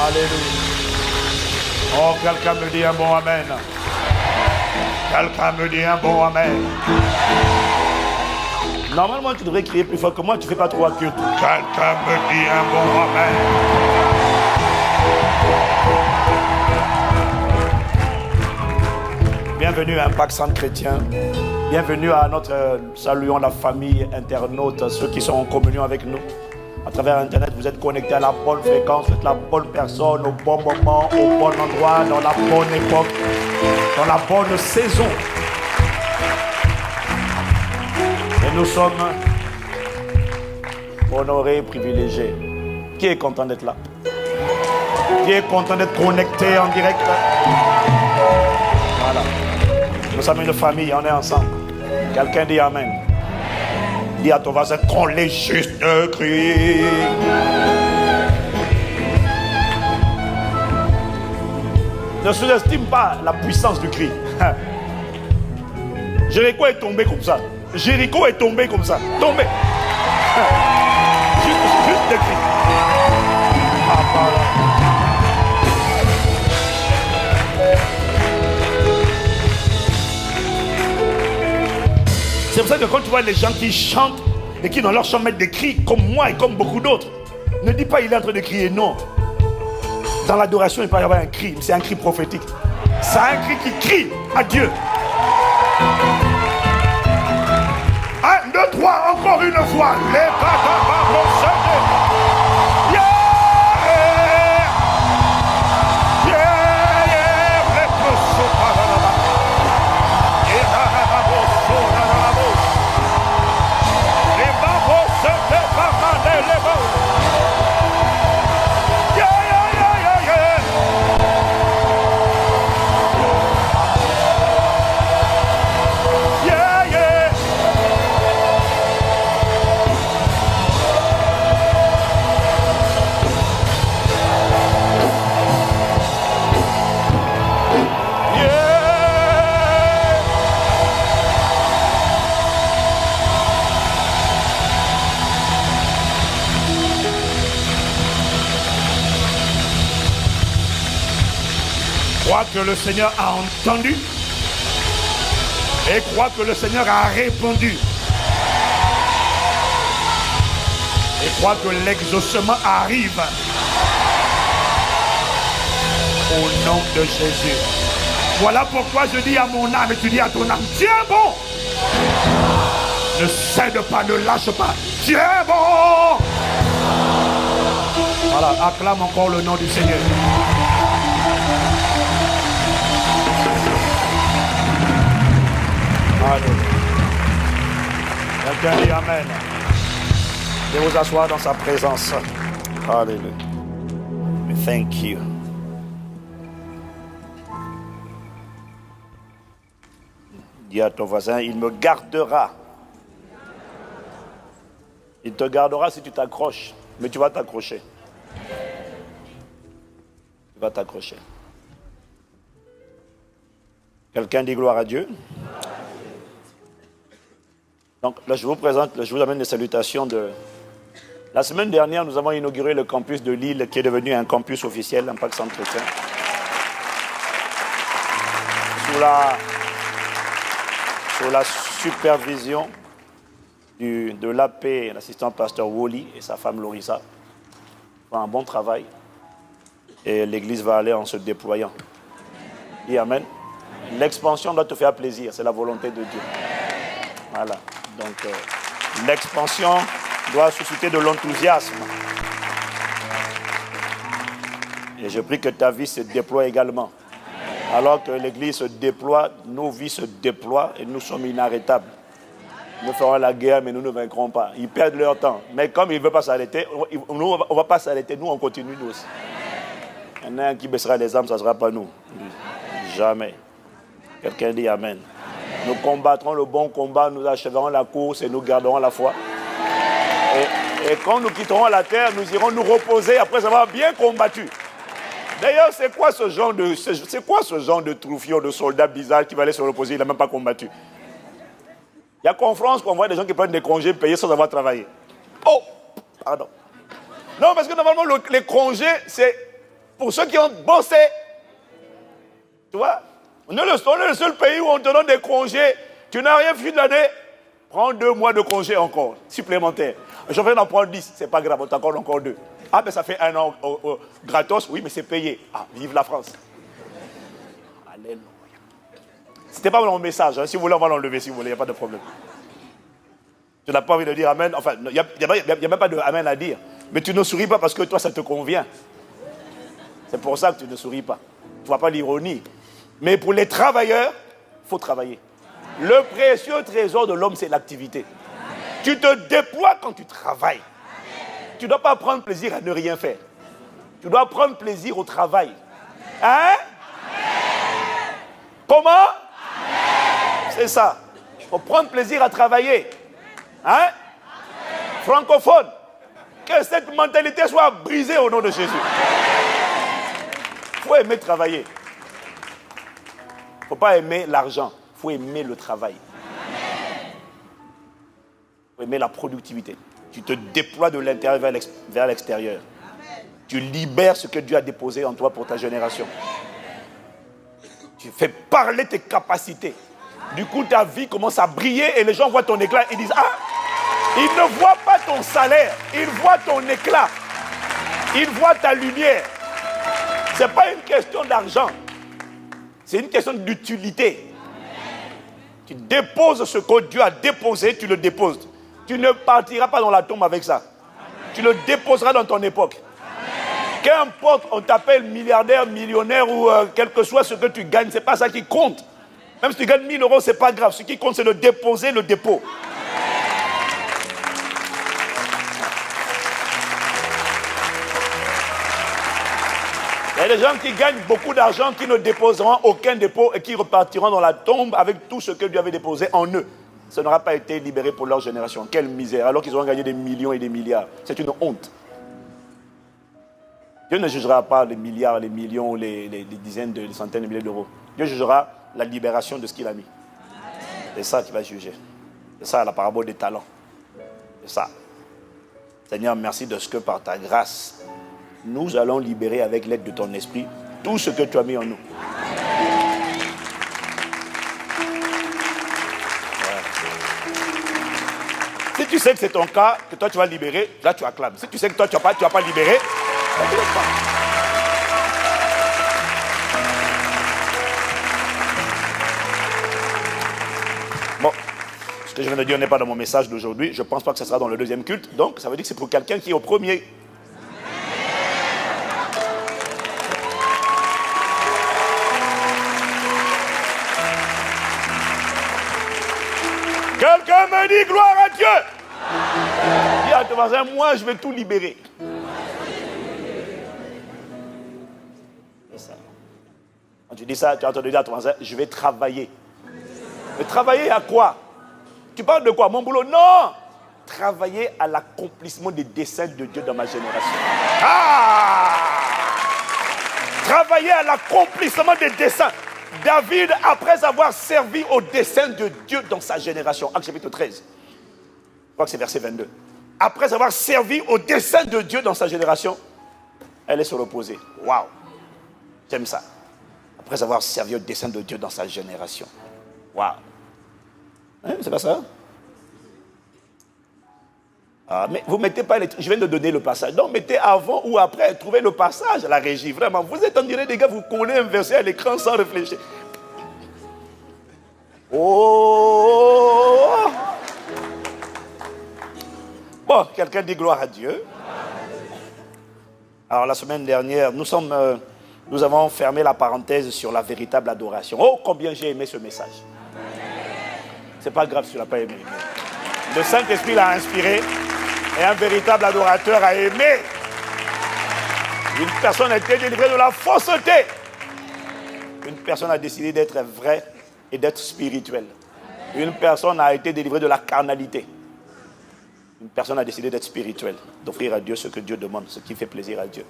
Alléluia. Oh, quelqu'un me dit un bon amen. Quelqu'un me dit un bon amen. Normalement, tu devrais crier plus fort que moi, tu ne fais pas trop à cœur. Quelqu'un me dit un bon amen. Bienvenue à Impact Centre Chrétien. Bienvenue à notre saluons la famille internaute, ceux qui sont en communion avec nous. À travers Internet, vous êtes connectés à la bonne fréquence, vous êtes la bonne personne, au bon moment, au bon endroit, dans la bonne époque, dans la bonne saison. Et nous sommes honorés et privilégiés. Qui est content d'être là? Qui est content d'être connecté en direct? Voilà. Nous sommes une famille, on est ensemble. Quelqu'un dit Amen. Dis à ton voisin qu'on les justes crient. Ne sous-estime pas la puissance du cri. Jéricho est tombé comme ça. Jéricho est tombé comme ça. Tombé. Juste des cris. Ah, pardon. C'est pour ça que quand tu vois les gens qui chantent et qui dans leur chant mettent des cris comme moi et comme beaucoup d'autres, ne dis pas il est en train de crier, non. Dans l'adoration, il peut y avoir un cri, c'est un cri prophétique. C'est un cri qui crie à Dieu. 1, 2, 3, encore une fois. Les Crois que le Seigneur a entendu et crois que le Seigneur a répondu. Et crois que l'exaucement arrive au nom de Jésus. Voilà pourquoi je dis à mon âme et tu dis à ton âme, tiens bon. Ne cède pas, ne lâche pas. Tiens bon. Voilà, acclame encore le nom du Seigneur. Alléluia. Quelqu'un dit Amen. Et vous asseoir dans sa présence. Alléluia. Thank you. Dis à ton voisin, il me gardera. Il te gardera si tu t'accroches. Mais tu vas t'accrocher. Tu vas t'accrocher. Quelqu'un dit gloire à Dieu. Donc là, je vous amène les salutations de... La semaine dernière, nous avons inauguré le campus de Lille qui est devenu un campus officiel, Impact Centre Chrétien. Sous la supervision de l'AP, l'assistant pasteur Woli et sa femme Lorissa. Ils font un bon travail. Et l'église va aller en se déployant. Et Amen. L'expansion doit te faire plaisir, c'est la volonté de Dieu. Voilà. Donc, l'expansion doit susciter de l'enthousiasme. Et je prie que ta vie se déploie également. Alors que l'église se déploie, nos vies se déploient et nous sommes inarrêtables. Nous ferons la guerre, mais nous ne vaincrons pas. Ils perdent leur temps. Mais comme ils ne veulent pas s'arrêter, nous, on ne va pas s'arrêter. Nous, on continue, nous aussi. Il y en a un qui baissera les armes, ça ne sera pas nous. Jamais. Quelqu'un dit Amen. Nous combattrons le bon combat, nous achèverons la course et nous garderons la foi. Et quand nous quitterons la terre, nous irons nous reposer après avoir bien combattu. D'ailleurs, c'est quoi ce genre de troufion, de soldat bizarre qui va aller se reposer, il n'a même pas combattu? Il y a conférence qu'on voit des gens qui prennent des congés payés sans avoir travaillé. Oh, pardon. Non, parce que normalement, les congés, c'est pour ceux qui ont bossé. Tu vois, on est le seul pays où on te donne des congés. Tu n'as rien fait de l'année. Prends 2 mois de congés encore, supplémentaires. Je viens d'en prendre 10, c'est pas grave, on t'accorde encore 2. Ah, mais ça fait 1 an gratos, oui, mais c'est payé. Ah, vive la France. Alléluia. C'était pas mon message, hein. Si vous voulez, on va l'enlever, si vous voulez, il n'y a pas de problème. Tu n'as pas envie de dire Amen, enfin, il n'y a même pas de Amen à dire. Mais tu ne souris pas parce que toi, ça te convient. C'est pour ça que tu ne souris pas. Tu ne vois pas l'ironie. Mais pour les travailleurs, il faut travailler. Le précieux trésor de l'homme, c'est l'activité. Tu te déploies quand tu travailles. Tu ne dois pas prendre plaisir à ne rien faire. Tu dois prendre plaisir au travail. Hein? Comment? C'est ça. Il faut prendre plaisir à travailler. Hein? Francophone. Que cette mentalité soit brisée au nom de Jésus. Il faut aimer travailler. Il ne faut pas aimer l'argent. Il faut aimer le travail. Il faut aimer la productivité. Tu te déploies de l'intérieur vers l'extérieur. Tu libères ce que Dieu a déposé en toi pour ta génération. Tu fais parler tes capacités. Du coup, ta vie commence à briller et les gens voient ton éclat. Ils disent, ah, ils ne voient pas ton salaire. Ils voient ton éclat. Ils voient ta lumière. Ce n'est pas une question d'argent. C'est une question d'utilité. Tu déposes ce que Dieu a déposé, tu le déposes. Tu ne partiras pas dans la tombe avec ça. Tu le déposeras dans ton époque. Qu'importe, on t'appelle milliardaire, millionnaire ou quel que soit ce que tu gagnes, ce n'est pas ça qui compte. Même si tu gagnes 1000 euros, ce n'est pas grave. Ce qui compte, c'est de déposer le dépôt. Il y a des gens qui gagnent beaucoup d'argent, qui ne déposeront aucun dépôt et qui repartiront dans la tombe avec tout ce que Dieu avait déposé en eux. Ça n'aura pas été libéré pour leur génération. Quelle misère, alors qu'ils auront gagné des millions et des milliards. C'est une honte. Dieu ne jugera pas les milliards, les millions, les dizaines, les centaines de milliers d'euros. Dieu jugera la libération de ce qu'il a mis. C'est ça qu'il va juger. C'est ça la parabole des talents. C'est ça. Seigneur, merci de ce que par ta grâce, nous allons libérer avec l'aide de ton esprit tout ce que tu as mis en nous. Si tu sais que c'est ton cas, que toi tu vas libérer, là tu acclames. Si tu sais que toi tu vas pas libérer, là tu ne vas pas. Bon, ce que je viens de dire n'est pas dans mon message d'aujourd'hui. Je ne pense pas que ce sera dans le deuxième culte. Donc, ça veut dire que c'est pour quelqu'un qui est au premier. Quelqu'un me dit gloire à Dieu. Dis à ton voisin, moi je vais tout libérer. C'est ça. Quand tu dis ça, tu as entendu dire à ton voisin, je vais travailler. Mais travailler à quoi? Tu parles de quoi? Mon boulot? Non! Travailler à l'accomplissement des desseins de Dieu dans ma génération. Ah! Travailler à l'accomplissement des desseins. David, après avoir servi au dessein de Dieu dans sa génération, Actes chapitre 13, je crois que c'est verset 22. Après avoir servi au dessein de Dieu dans sa génération, elle est sur l'opposé. Waouh! J'aime ça. Après avoir servi au dessein de Dieu dans sa génération. Waouh! Hein, c'est pas ça? Ah, mais vous ne mettez pas les... Je viens de donner le passage. Donc, mettez avant ou après. Trouvez le passage à la régie. Vraiment, vous êtes en direct, les gars, vous collez un verset à l'écran sans réfléchir. Oh! Bon, quelqu'un dit gloire à Dieu. Alors, la semaine dernière, nous avons fermé la parenthèse sur la véritable adoration. Oh, combien j'ai aimé ce message. C'est pas grave si tu ne l'as pas aimé. Le Saint-Esprit l'a inspiré. Et un véritable adorateur a aimé. Une personne a été délivrée de la fausseté. Une personne a décidé d'être vraie et d'être spirituelle. Une personne a été délivrée de la carnalité. Une personne a décidé d'être spirituelle, d'offrir à Dieu ce que Dieu demande, ce qui fait plaisir à Dieu.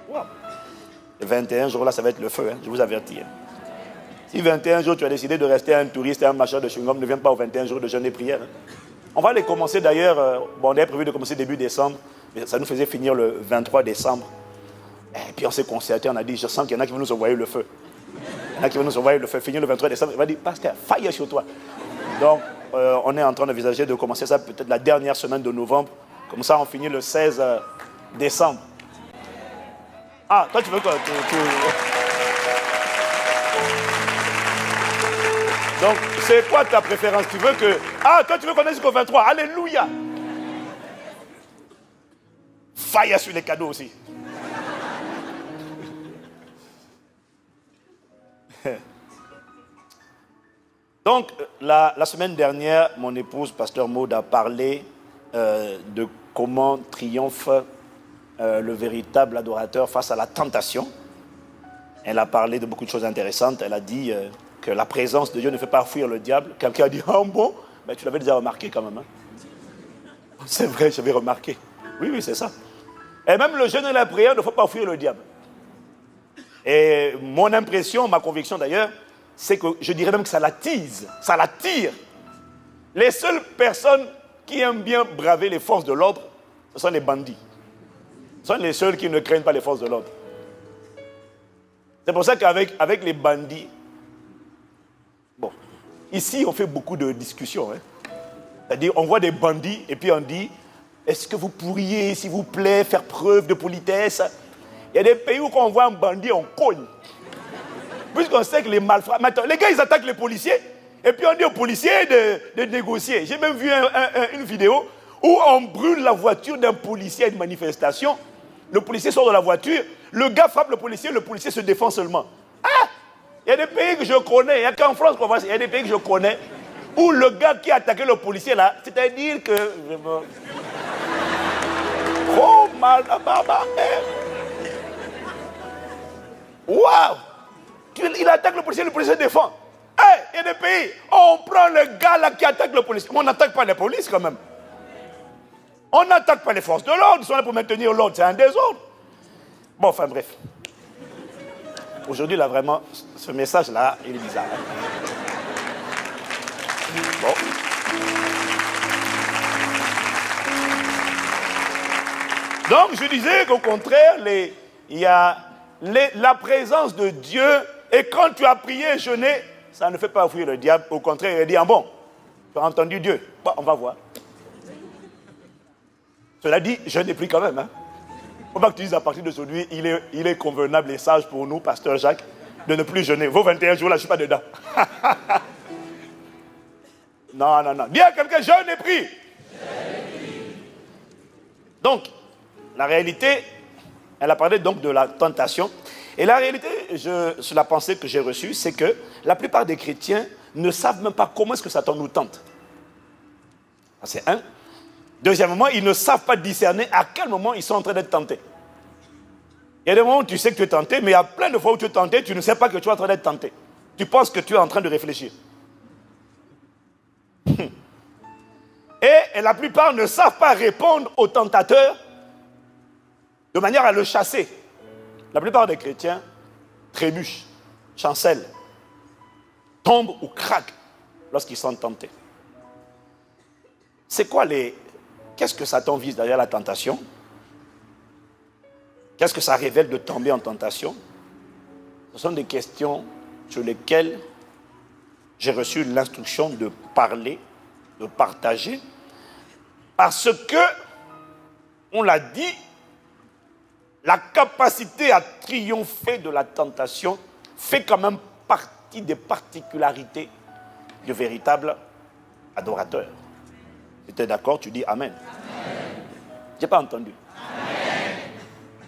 Wow. Les 21 jours là, ça va être le feu, hein, je vous avertis. Hein. Si 21 jours tu as décidé de rester un touriste et un marcheur de chewing-gum, ne viens pas aux 21 jours de jeûne et prière. Hein. On va les commencer d'ailleurs, on avait prévu de commencer début décembre, mais ça nous faisait finir le 23 décembre. Et puis on s'est concerté, on a dit, je sens qu'il y en a qui vont nous envoyer le feu. Il y en a qui vont nous envoyer le feu. Finir le 23 décembre, il va dire, pasteur, fire sur toi. Donc, on est en train d'envisager de commencer ça peut-être la dernière semaine de novembre. Comme ça, on finit le 16 décembre. Ah, toi, tu veux quoi? Donc, c'est quoi ta préférence? Tu veux que... Ah, toi, tu veux qu'on aille jusqu'au 23. Alléluia. Fire sur les cadeaux aussi. Donc, la semaine dernière, mon épouse, pasteur Maud, a parlé de comment triomphe le véritable adorateur face à la tentation. Elle a parlé de beaucoup de choses intéressantes. Elle a dit que la présence de Dieu ne fait pas fuir le diable. Quelqu'un a dit, ah bon, mais tu l'avais déjà remarqué quand même. Hein? C'est vrai, j'avais remarqué. Oui, c'est ça. Et même le jeûne et la prière ne font pas fuir le diable. Et mon impression, ma conviction d'ailleurs, c'est que je dirais même que ça l'attise, ça l'attire. Les seules personnes qui aiment bien braver les forces de l'ordre, ce sont les bandits. Ce sont les seuls qui ne craignent pas les forces de l'ordre. C'est pour ça qu'avec les bandits, bon, ici on fait beaucoup de discussions. Hein. C'est-à-dire on voit des bandits et puis on dit, est-ce que vous pourriez, s'il vous plaît, faire preuve de politesse? Il y a des pays où quand on voit un bandit, on cogne. Puisqu'on sait que les malfrats... Maintenant, les gars, ils attaquent les policiers. Et puis on dit aux policiers de négocier. J'ai même vu une vidéo où on brûle la voiture d'un policier à une manifestation. Le policier sort de la voiture. Le gars frappe le policier se défend seulement. Ah! Il y a des pays que je connais. Il n'y a qu'en France qu'on voit ça. Il y a des pays que je connais où le gars qui a attaqué le policier là, c'est-à-dire que... Oh, mal, waouh! Il attaque le policier se défend. Hey, il y a des pays, on prend le gars là qui attaque le policier. Mais on n'attaque pas les polices quand même. On n'attaque pas les forces de l'ordre, ils sont là pour maintenir l'ordre, c'est un désordre. Bon, enfin bref. Aujourd'hui, là, vraiment, ce message-là, il est bizarre. Hein? Bon. Donc, je disais qu'au contraire, il y a la présence de Dieu, et quand tu as prié et jeûné, ça ne fait pas fuir le diable. Au contraire, il dit, ah bon, tu as entendu Dieu. Bon, on va voir. Cela dit, je n'ai pris quand même. Hein. Il ne faut pas que tu dises à partir de celui, il est convenable et sage pour nous, pasteur Jacques, de ne plus jeûner. Vos 21 jours là, je ne suis pas dedans. Non. Dis à quelqu'un, je n'ai pris. Donc, la réalité, elle a parlé donc de la tentation. Et la réalité, sur la pensée que j'ai reçue, c'est que la plupart des chrétiens ne savent même pas comment est-ce que Satan nous tente. C'est un. Deuxièmement, ils ne savent pas discerner à quel moment ils sont en train d'être tentés. Il y a des moments où tu sais que tu es tenté, mais il y a plein de fois où tu es tenté, tu ne sais pas que tu es en train d'être tenté. Tu penses que tu es en train de réfléchir. Et la plupart ne savent pas répondre au tentateur de manière à le chasser. La plupart des chrétiens trébuchent, chancellent, tombent ou craquent lorsqu'ils sont tentés. C'est quoi Qu'est-ce que Satan vise derrière la tentation? Qu'est-ce que ça révèle de tomber en tentation? Ce sont des questions sur lesquelles j'ai reçu l'instruction de parler, de partager, parce que, on l'a dit, la capacité à triompher de la tentation fait quand même partie des particularités du véritable adorateur. Si tu es d'accord, tu dis Amen. Je n'ai pas entendu. Amen.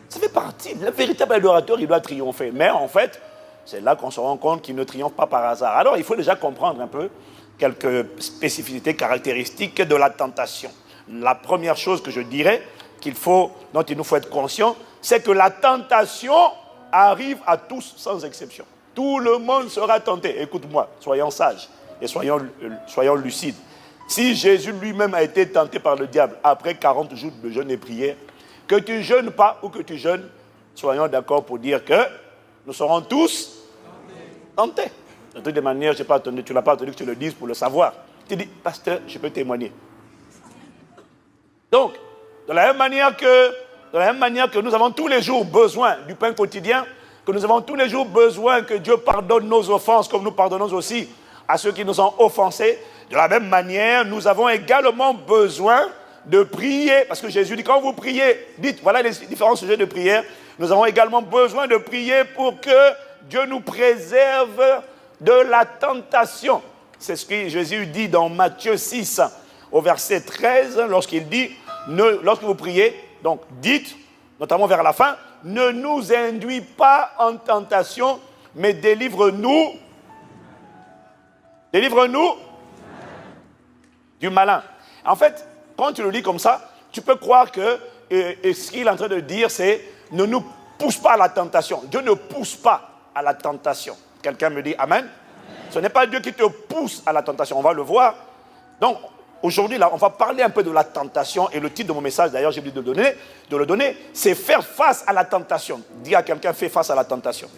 Ça fait partie. Le véritable adorateur, il doit triompher. Mais en fait, c'est là qu'on se rend compte qu'il ne triomphe pas par hasard. Alors, il faut déjà comprendre un peu quelques spécificités caractéristiques de la tentation. La première chose que je dirais, dont il nous faut être conscient, c'est que la tentation arrive à tous sans exception. Tout le monde sera tenté. Écoute-moi, soyons sages et soyons lucides. Si Jésus lui-même a été tenté par le diable après 40 jours de jeûne et prière, que tu jeûnes pas ou que tu jeûnes, soyons d'accord pour dire que nous serons tous tentés. De toute manière, tu n'as pas attendu que tu le dises pour le savoir. Tu dis, pasteur, je peux témoigner. Donc, de la même manière que de la même manière que nous avons tous les jours besoin du pain quotidien, que nous avons tous les jours besoin que Dieu pardonne nos offenses, comme nous pardonnons aussi à ceux qui nous ont offensés, de la même manière, nous avons également besoin de prier, parce que Jésus dit, quand vous priez, dites, voilà les différents sujets de prière, nous avons également besoin de prier pour que Dieu nous préserve de la tentation. C'est ce que Jésus dit dans Matthieu 6, au verset 13, lorsqu'il dit, lorsque vous priez, donc dites, notamment vers la fin, ne nous induis pas en tentation, mais délivre-nous du malin. En fait, quand tu le lis comme ça, tu peux croire que ce qu'il est en train de dire, c'est ne nous pousse pas à la tentation. Dieu ne pousse pas à la tentation. Quelqu'un me dit Amen. Ce n'est pas Dieu qui te pousse à la tentation, on va le voir. Donc, aujourd'hui, là, on va parler un peu de la tentation. Et le titre de mon message, d'ailleurs, j'ai oublié de le donner, c'est faire face à la tentation. Dis à quelqu'un, fais face à la tentation.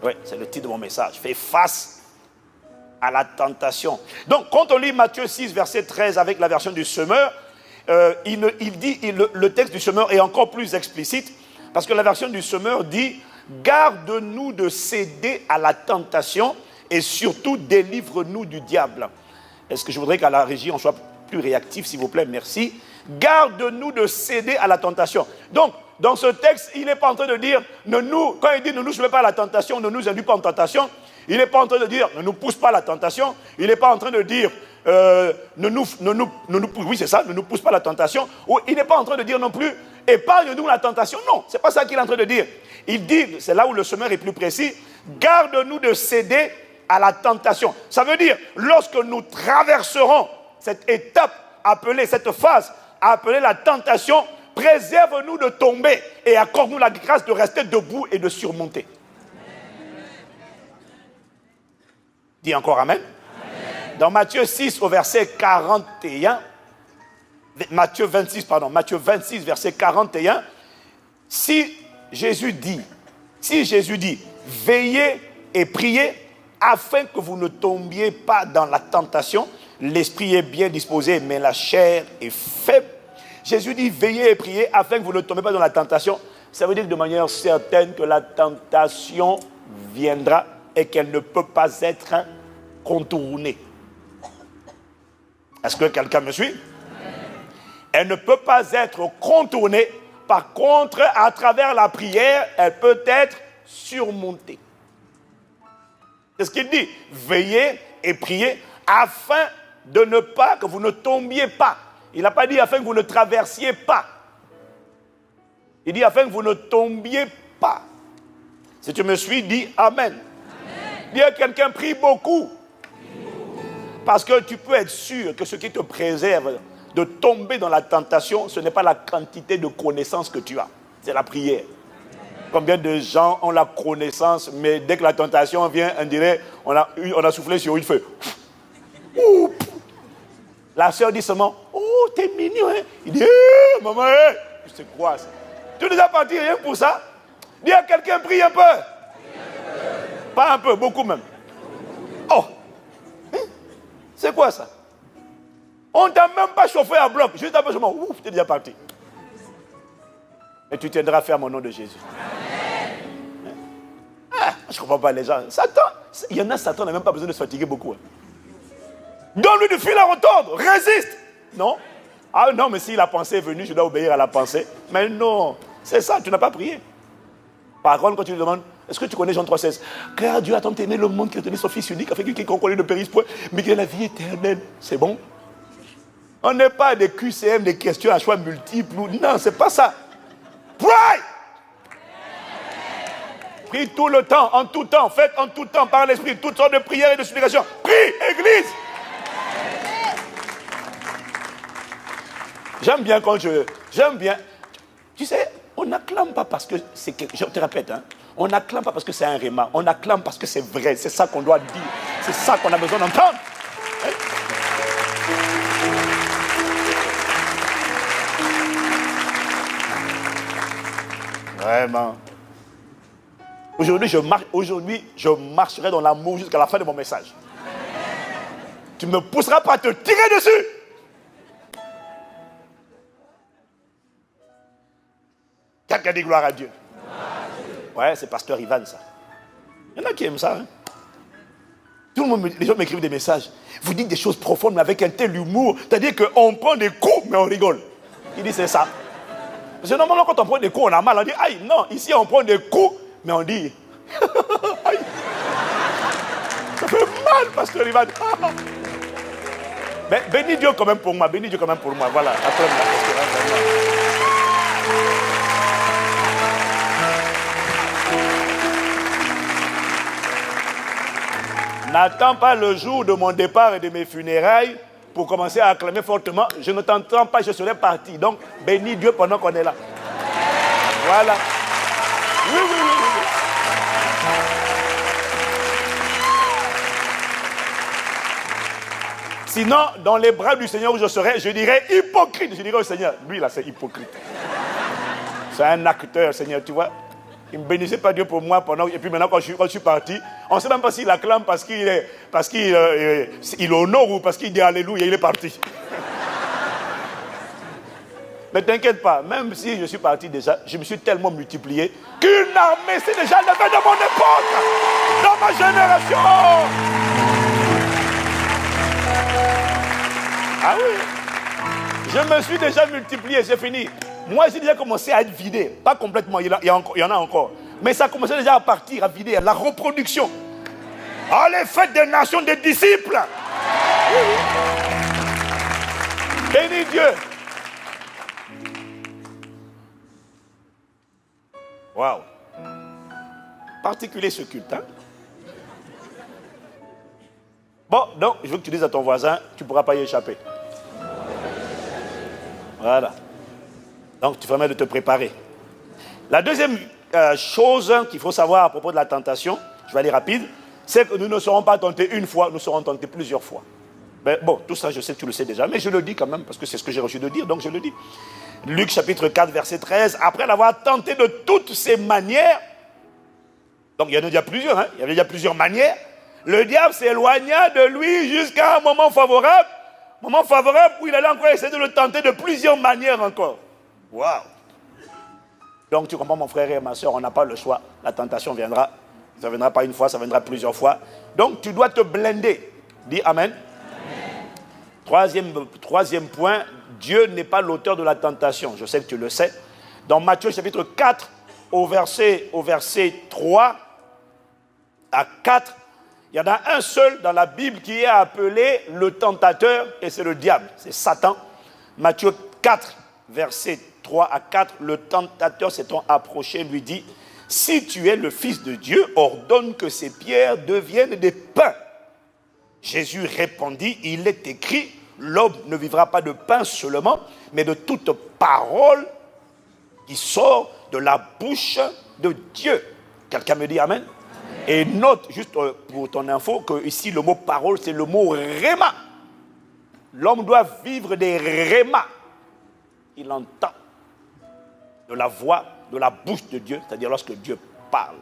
Oui, c'est le titre de mon message. Fais face à la tentation. Donc, quand on lit Matthieu 6, verset 13 avec la version du semeur, le texte du semeur est encore plus explicite parce que la version du semeur dit « Garde-nous de céder à la tentation et surtout délivre-nous du diable ». Est-ce que je voudrais qu'à la régie on soit plus réactif, s'il vous plaît, merci. « Garde-nous de céder à la tentation ». Donc, dans ce texte, il n'est pas en train de dire quand il dit « Ne nous soumets pas à la tentation, ne nous induis pas en tentation », il n'est pas en train de dire « Ne nous pousse pas à la tentation ». Il n'est pas en train de dire ne nous pousse pas à la tentation. Ou il n'est pas en train de dire non plus « Épargne-nous la tentation ». Non, ce n'est pas ça qu'il est en train de dire. Il dit, c'est là où le semeur est plus précis, « Garde-nous de céder à la tentation ». Ça veut dire, lorsque nous traverserons cette étape appelée, cette phase appelée la tentation, préserve-nous de tomber et accorde-nous la grâce de rester debout et de surmonter. Dis encore Amen. Amen. Dans Matthieu 6 au verset 41, Matthieu 26, verset 41, si Jésus dit, veillez et priez afin que vous ne tombiez pas dans la tentation, l'esprit est bien disposé, mais la chair est faible. Jésus dit, veillez et priez afin que vous ne tombiez pas dans la tentation. Ça veut dire de manière certaine que la tentation viendra et qu'elle ne peut pas être contournée. Est-ce que quelqu'un me suit? Elle ne peut pas être contournée. Par contre, à travers la prière, elle peut être surmontée. C'est ce qu'il dit. Veillez et priez afin de ne pas que vous ne tombiez pas. Il n'a pas dit afin que vous ne traversiez pas. Il dit afin que vous ne tombiez pas. Si tu me suis, dis Amen. Amen. Dis à quelqu'un, prie beaucoup. Parce que tu peux être sûr que ce qui te préserve de tomber dans la tentation, ce n'est pas la quantité de connaissances que tu as. C'est la prière. Combien de gens ont la connaissance, mais dès que la tentation vient, on dirait, on a soufflé sur une feuille. La sœur dit seulement, oh, t'es mignon, hein? Il dit, hey, maman, hey. C'est quoi ça? Tu nous as parti rien pour ça? Dis à quelqu'un, prie un peu. Pas un peu, beaucoup même. Oh, hein? C'est quoi ça? On ne t'a même pas chauffé à bloc. Juste après, seulement, ouf, t'es déjà parti. Et tu tiendras ferme au nom de Jésus. Ah, je ne comprends pas les gens. Satan, il y en a, Satan n'a même pas besoin de se fatiguer beaucoup. Hein. Donne-lui du fil à retordre, résiste. Non? Ah non, mais si la pensée est venue, je dois obéir à la pensée. Mais non, c'est ça, tu n'as pas prié. Par contre, quand tu lui demandes, est-ce que tu connais Jean 3,16? Car Dieu a tant aimé le monde qu'il a donné son Fils unique, afin que quiconque connaît ne périsse point, mais qu'il ait la vie éternelle. C'est bon? On n'est pas des QCM, des questions à choix multiples. Non, c'est pas ça. Prie! Prie tout le temps, en tout temps. Faites en tout temps, par l'Esprit, toutes sortes de prières et de supplications. Prie, Église! J'aime bien J'aime bien. Tu sais, on n'acclame pas parce que c'est... Je te répète, hein. On n'acclame pas parce que c'est un réma. On acclame parce que c'est vrai. C'est ça qu'on doit dire. C'est ça qu'on a besoin d'entendre. Hein? Vraiment. Aujourd'hui, je marcherai dans l'amour jusqu'à la fin de mon message. Tu ne me pousseras pas à te tirer dessus. Quelqu'un dit gloire à Dieu. Ouais, c'est pasteur Ivan, ça. Il y en a qui aiment ça. Hein? Tout le monde, les gens m'écrivent des messages. Vous dites des choses profondes, mais avec un tel humour. C'est-à-dire qu'on prend des coups, mais on rigole. Il dit, c'est ça. Parce que normalement, quand on prend des coups, on a mal. On dit, aïe, non. Ici, on prend des coups, mais on dit, aïe. Ça fait mal, pasteur Ivan. Mais bénis Dieu quand même pour moi. Bénis Dieu quand même pour moi. Voilà. N'attends pas le jour de mon départ et de mes funérailles pour commencer à acclamer fortement. Je ne t'entends pas, je serai parti. Donc, bénis Dieu pendant qu'on est là. Voilà. Oui. Sinon, dans les bras du Seigneur où je serai, je dirais hypocrite. Je dirais au Seigneur, lui là, c'est hypocrite. C'est un acteur, Seigneur, tu vois. Il ne bénissait pas Dieu pour moi pendant. Et puis maintenant, quand je suis parti, on ne sait même pas s'il acclame parce qu'il honore ou parce qu'il dit Alléluia, il est parti. Mais t'inquiète pas, même si je suis parti déjà, je me suis tellement multiplié qu'une armée s'est déjà levée de mon époque, dans ma génération. Ah oui, je me suis déjà multiplié, c'est fini. Moi, j'ai déjà commencé à être vidé. Pas complètement, il y en a encore. Mais ça a commencé déjà à partir, à vider, la reproduction. Ah, les fêtes des nations, des disciples. Bénis Dieu. Waouh. Particulier ce culte, hein? Bon, donc, je veux que tu dises à ton voisin, tu ne pourras pas y échapper. Voilà. Donc, tu permets de te préparer. La deuxième chose qu'il faut savoir à propos de la tentation, je vais aller rapide, c'est que nous ne serons pas tentés une fois, nous serons tentés plusieurs fois. Mais bon, tout ça, je sais que tu le sais déjà, mais je le dis quand même, parce que c'est ce que j'ai reçu de dire, donc je le dis. Luc chapitre 4, verset 13, après l'avoir tenté de toutes ses manières, donc il y en a déjà plusieurs, hein, il y avait déjà plusieurs manières, le diable s'éloigna de lui jusqu'à un moment favorable où il allait encore essayer de le tenter de plusieurs manières encore. Waouh! Donc tu comprends mon frère et ma soeur, on n'a pas le choix. La tentation viendra. Ça ne viendra pas une fois, ça viendra plusieurs fois. Donc tu dois te blinder. Dis Amen. Troisième point, Dieu n'est pas l'auteur de la tentation. Je sais que tu le sais. Dans Matthieu chapitre 4, au verset 3 à 4, il y en a un seul dans la Bible qui est appelé le tentateur, et c'est le diable, c'est Satan. Matthieu 4, verset 3 à 4, le tentateur s'étant approché lui dit, « Si tu es le Fils de Dieu, ordonne que ces pierres deviennent des pains. » Jésus répondit, « Il est écrit, l'homme ne vivra pas de pain seulement, mais de toute parole qui sort de la bouche de Dieu. » Quelqu'un me dit Amen? Et note, juste pour ton info, que ici le mot parole, c'est le mot réma. L'homme doit vivre des rémas. Il entend de la voix, de la bouche de Dieu, c'est-à-dire lorsque Dieu parle.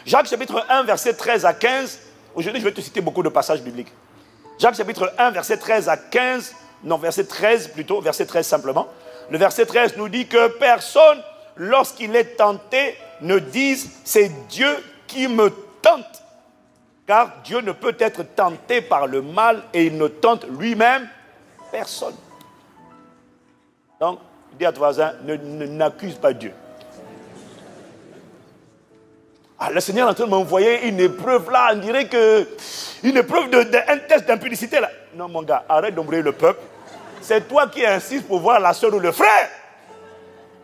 Jacques chapitre 1, verset 13 à 15. Aujourd'hui, je vais te citer beaucoup de passages bibliques. Jacques chapitre 1, verset 13 à 15. Non, verset 13 plutôt, verset 13 simplement. Le verset 13 nous dit que personne, lorsqu'il est tenté, ne dise « c'est Dieu qui me tente ». Car Dieu ne peut être tenté par le mal et il ne tente lui-même personne. Donc, dis à ton voisin, n'accuse pas Dieu. Ah, le Seigneur est en train de m'envoyer une épreuve là, on dirait que une épreuve un test d'impudicité là. Non mon gars, arrête d'embrouiller le peuple. C'est toi qui insistes pour voir la soeur ou le frère.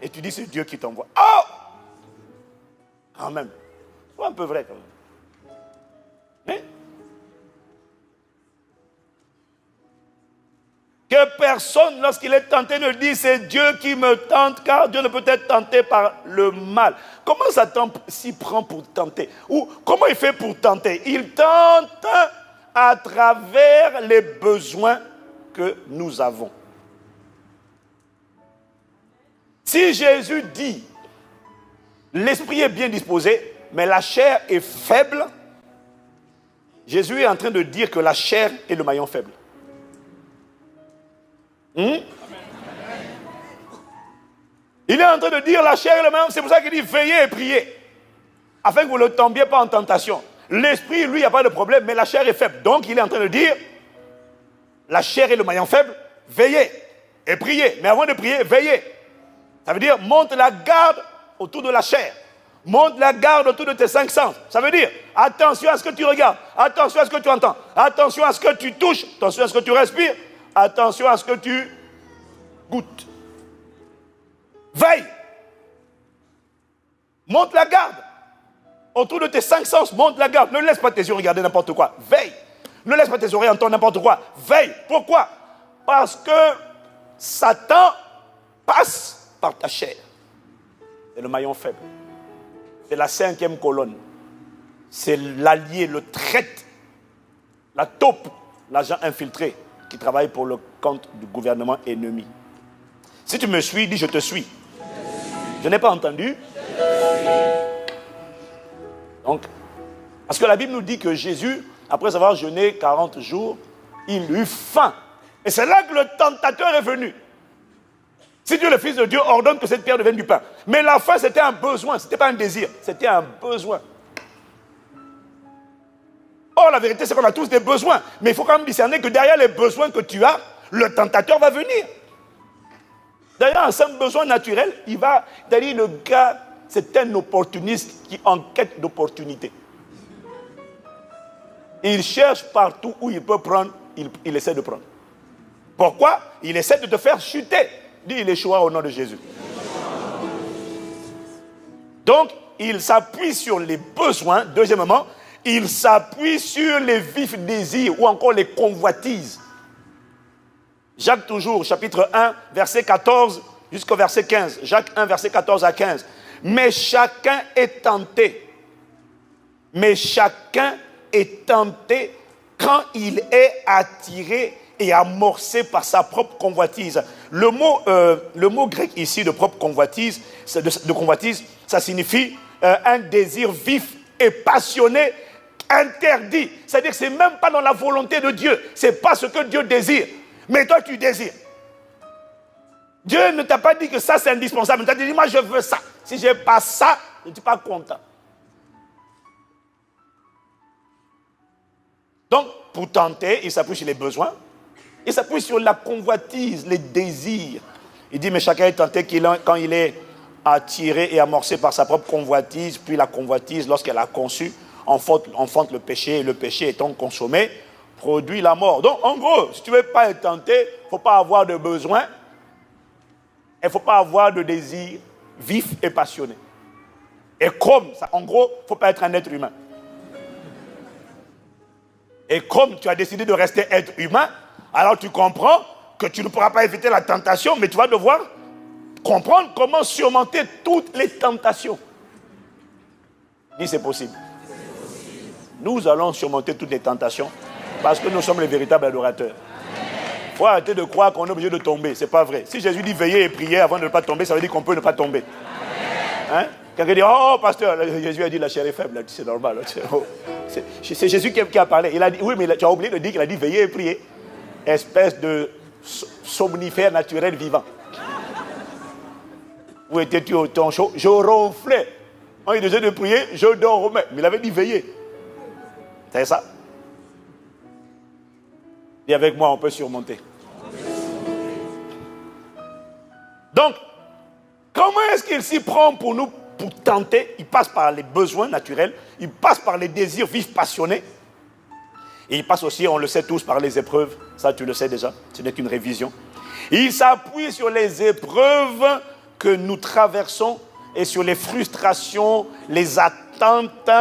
Et tu dis c'est Dieu qui t'envoie. Oh! Quand même. C'est un peu vrai quand même. Mais que personne, lorsqu'il est tenté, ne dise c'est Dieu qui me tente, car Dieu ne peut être tenté par le mal. Comment Satan s'y prend pour tenter? Ou comment il fait pour tenter? Il tente à travers les besoins que nous avons. Si Jésus dit, l'esprit est bien disposé, mais la chair est faible, Jésus est en train de dire que la chair est le maillon faible. Il est en train de dire la chair et le maillon. C'est pour ça qu'il dit veillez et priez. Afin que vous ne tombiez pas en tentation. L'esprit, lui, il n'y a pas de problème, mais la chair est faible. Donc, il est en train de dire, la chair et le maillon faible, veillez et priez. Mais avant de prier, veillez. Ça veut dire, monte la garde autour de la chair. Monte la garde autour de tes 5 sens. Ça veut dire, attention à ce que tu regardes. Attention à ce que tu entends. Attention à ce que tu touches. Attention à ce que tu respires. Attention à ce que tu goûtes. Veille. Monte la garde. Autour de tes 5 sens, monte la garde. Ne laisse pas tes yeux regarder n'importe quoi. Veille. Ne laisse pas tes oreilles entendre n'importe quoi. Veille. Pourquoi? Parce que Satan passe par ta chair. C'est le maillon faible. C'est la 5e colonne. C'est l'allié, le traître, la taupe, l'agent infiltré qui travaille pour le compte du gouvernement ennemi. Si tu me suis, dis je te suis. Je n'ai pas entendu. Donc, parce que la Bible nous dit que Jésus, après avoir jeûné 40 jours, il eut faim. Et c'est là que le tentateur est venu. Si Dieu, le Fils de Dieu, ordonne que cette pierre devienne du pain. Mais la faim, c'était un besoin, ce n'était pas un désir, c'était un besoin. Or, la vérité, c'est qu'on a tous des besoins. Mais il faut quand même discerner que derrière les besoins que tu as, le tentateur va venir. D'ailleurs, un simple besoin naturel, il va... C'est-à-dire, le gars, c'est un opportuniste qui enquête d'opportunités. Il cherche partout où il peut prendre, il essaie de prendre. Pourquoi? Il essaie de te faire chuter. Dis, il échoua au nom de Jésus. Donc, il s'appuie sur les besoins. Deuxièmement, il s'appuie sur les vifs désirs ou encore les convoitises. Jacques toujours, chapitre 1, verset 14 jusqu'au verset 15. Jacques 1, verset 14 à 15. Mais chacun est tenté. Mais chacun est tenté quand il est attiré et amorcé par sa propre convoitise. Le mot grec ici de propre convoitise, ça signifie un désir vif et passionné, interdit. C'est-à-dire que ce n'est même pas dans la volonté de Dieu. Ce n'est pas ce que Dieu désire. Mais toi, tu désires. Dieu ne t'a pas dit que ça, c'est indispensable. Il t'a dit, moi, je veux ça. Si je n'ai pas ça, je ne suis pas content. Donc, pour tenter, il s'appuie sur les besoins. Il s'appuie sur la convoitise, les désirs. Il dit, mais chacun est tenté quand il est attiré et amorcé par sa propre convoitise, puis la convoitise, lorsqu'elle a conçu, enfante le péché, et le péché étant consommé, produit la mort. Donc, en gros, si tu ne veux pas être tenté, il ne faut pas avoir de besoin, il ne faut pas avoir de désir vif et passionné. Et comme ça, en gros, il ne faut pas être un être humain. Et comme tu as décidé de rester être humain, alors tu comprends que tu ne pourras pas éviter la tentation, mais tu vas devoir comprendre comment surmonter toutes les tentations. Dis, c'est possible. Nous allons surmonter toutes les tentations parce que nous sommes les véritables adorateurs. Il faut arrêter de croire qu'on est obligé de tomber. Ce n'est pas vrai. Si Jésus dit veiller et prier avant de ne pas tomber, ça veut dire qu'on peut ne pas tomber. Hein? Quelqu'un dit, oh pasteur, Jésus a dit la chair est faible. C'est normal. C'est Jésus qui a parlé. Il a dit, oui, mais tu as oublié de dire qu'il a dit veiller et prier. Espèce de somnifère naturel vivant. Où étais-tu au temps chaud? Je ronflais. Quand il disait de prier, je dormais. Mais il avait dit veiller. C'est ça. Et avec moi, on peut surmonter. Donc, comment est-ce qu'il s'y prend pour nous, pour tenter? Il passe par les besoins naturels, il passe par les désirs vifs, passionnés, et il passe aussi, on le sait tous, par les épreuves. Ça, tu le sais déjà, ce n'est qu'une révision. Il s'appuie sur les épreuves que nous traversons et sur les frustrations, les attentes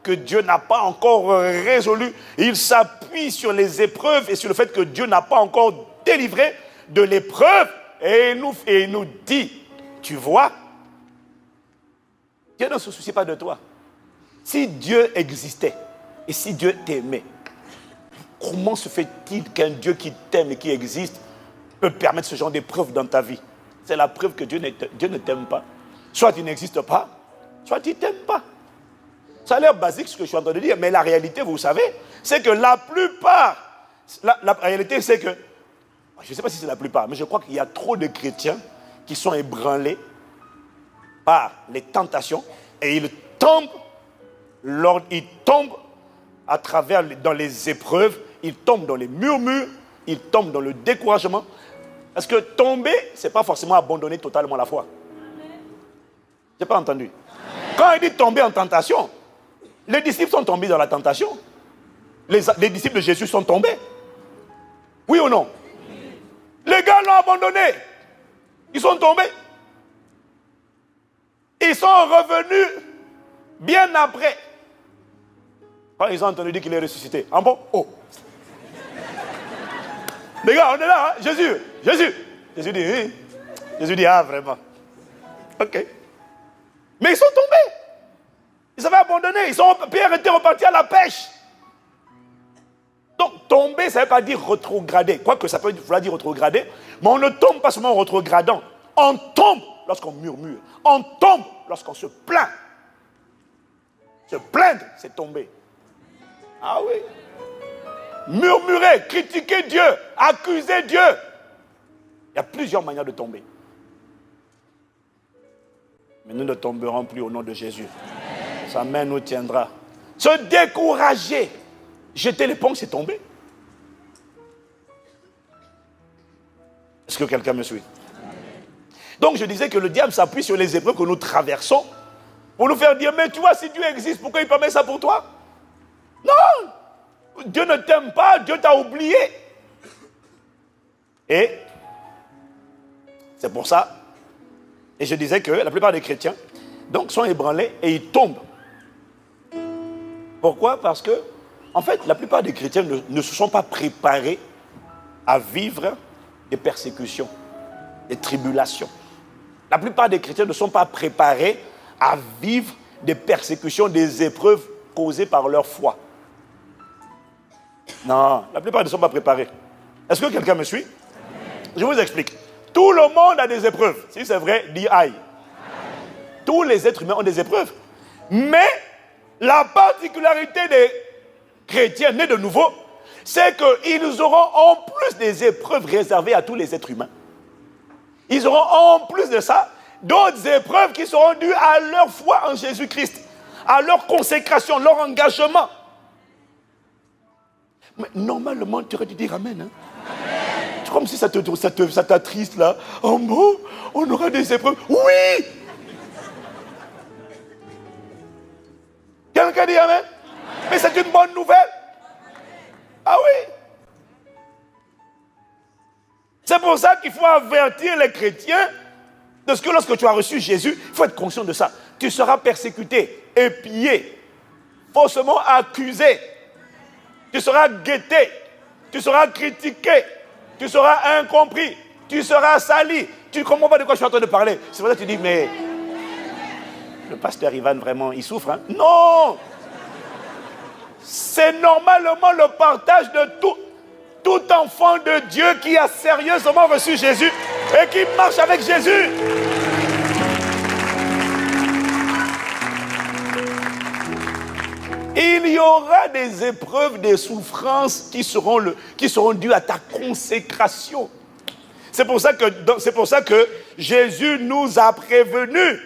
que Dieu n'a pas encore résolues. Il s'appuie sur les épreuves et sur le fait que Dieu n'a pas encore délivré de l'épreuve. Et il nous dit, tu vois, Dieu ne se soucie pas de toi. Si Dieu existait et si Dieu t'aimait, comment se fait-il qu'un Dieu qui t'aime et qui existe peut permettre ce genre d'épreuve dans ta vie? C'est la preuve que Dieu ne t'aime pas. Soit il n'existe pas, soit il ne t'aime pas. Ça a l'air basique ce que je suis en train de dire, mais la réalité, vous savez, c'est que la plupart, la réalité c'est que, je ne sais pas si c'est la plupart, mais je crois qu'il y a trop de chrétiens qui sont ébranlés par les tentations et il tombe à travers, dans les épreuves, il tombe dans les murmures, il tombe dans le découragement. Parce que tomber, ce n'est pas forcément abandonner totalement la foi. Je n'ai pas entendu. Quand il dit tomber en tentation, les disciples sont tombés dans la tentation. Les disciples de Jésus sont tombés. Oui ou non? Les gars l'ont abandonné. Ils sont tombés. Ils sont revenus bien après. Quand ils ont entendu dire qu'il est ressuscité. Ah bon? Oh. Les gars, on est là, hein? Jésus. Jésus dit, oui. Jésus dit, ah vraiment. Ok. Mais ils sont tombés. Ils avaient abandonné. Pierre était reparti à la pêche. Donc, tomber, ça ne veut pas dire rétrograder. Quoique ça peut vouloir dire rétrograder. Mais on ne tombe pas seulement en rétrogradant. On tombe lorsqu'on murmure. On tombe lorsqu'on se plaint. Se plaindre, c'est tomber. Ah oui. Murmurer, critiquer Dieu, accuser Dieu. Il y a plusieurs manières de tomber. Mais nous ne tomberons plus au nom de Jésus. Sa main nous tiendra. Se décourager. Jeter l'éponge, c'est tomber. Est-ce que quelqu'un me suit? Donc je disais que le diable s'appuie sur les épreuves que nous traversons pour nous faire dire, mais tu vois, si Dieu existe, pourquoi il permet ça pour toi? Non! Dieu ne t'aime pas, Dieu t'a oublié. Et c'est pour ça, et je disais que la plupart des chrétiens donc, sont ébranlés et ils tombent. Pourquoi? Parce que, en fait, la plupart des chrétiens ne se sont pas préparés à vivre des persécutions, des tribulations. La plupart des chrétiens ne sont pas préparés à vivre des persécutions, des épreuves causées par leur foi. Non, la plupart ne sont pas préparés. Est-ce que quelqu'un me suit? Je vous explique. Tout le monde a des épreuves. Si c'est vrai, dis aïe. Tous les êtres humains ont des épreuves. Mais la particularité des chrétiens nés de nouveau, c'est qu'ils auront en plus des épreuves réservées à tous les êtres humains. Ils auront en plus de ça d'autres épreuves qui seront dues à leur foi en Jésus-Christ, à leur consécration, leur engagement. Mais normalement, tu aurais dû dire Amen. Hein? Amen. C'est comme si ça t'attriste là. Oh bon, on aura des épreuves. Oui! Quelqu'un dit Amen? Amen. Mais c'est une bonne nouvelle. Ah oui. C'est pour ça qu'il faut avertir les chrétiens de ce que lorsque tu as reçu Jésus, il faut être conscient de ça. Tu seras persécuté, épié, faussement accusé. Tu seras guetté, tu seras critiqué, tu seras incompris, tu seras sali. Tu ne comprends pas de quoi je suis en train de parler. C'est pour ça que tu dis, mais le pasteur Ivan, vraiment, il souffre, hein? Non! C'est normalement le partage de tout enfant de Dieu qui a sérieusement reçu Jésus et qui marche avec Jésus. Il y aura des épreuves, des souffrances qui seront dues à ta consécration. C'est pour ça que Jésus nous a prévenus.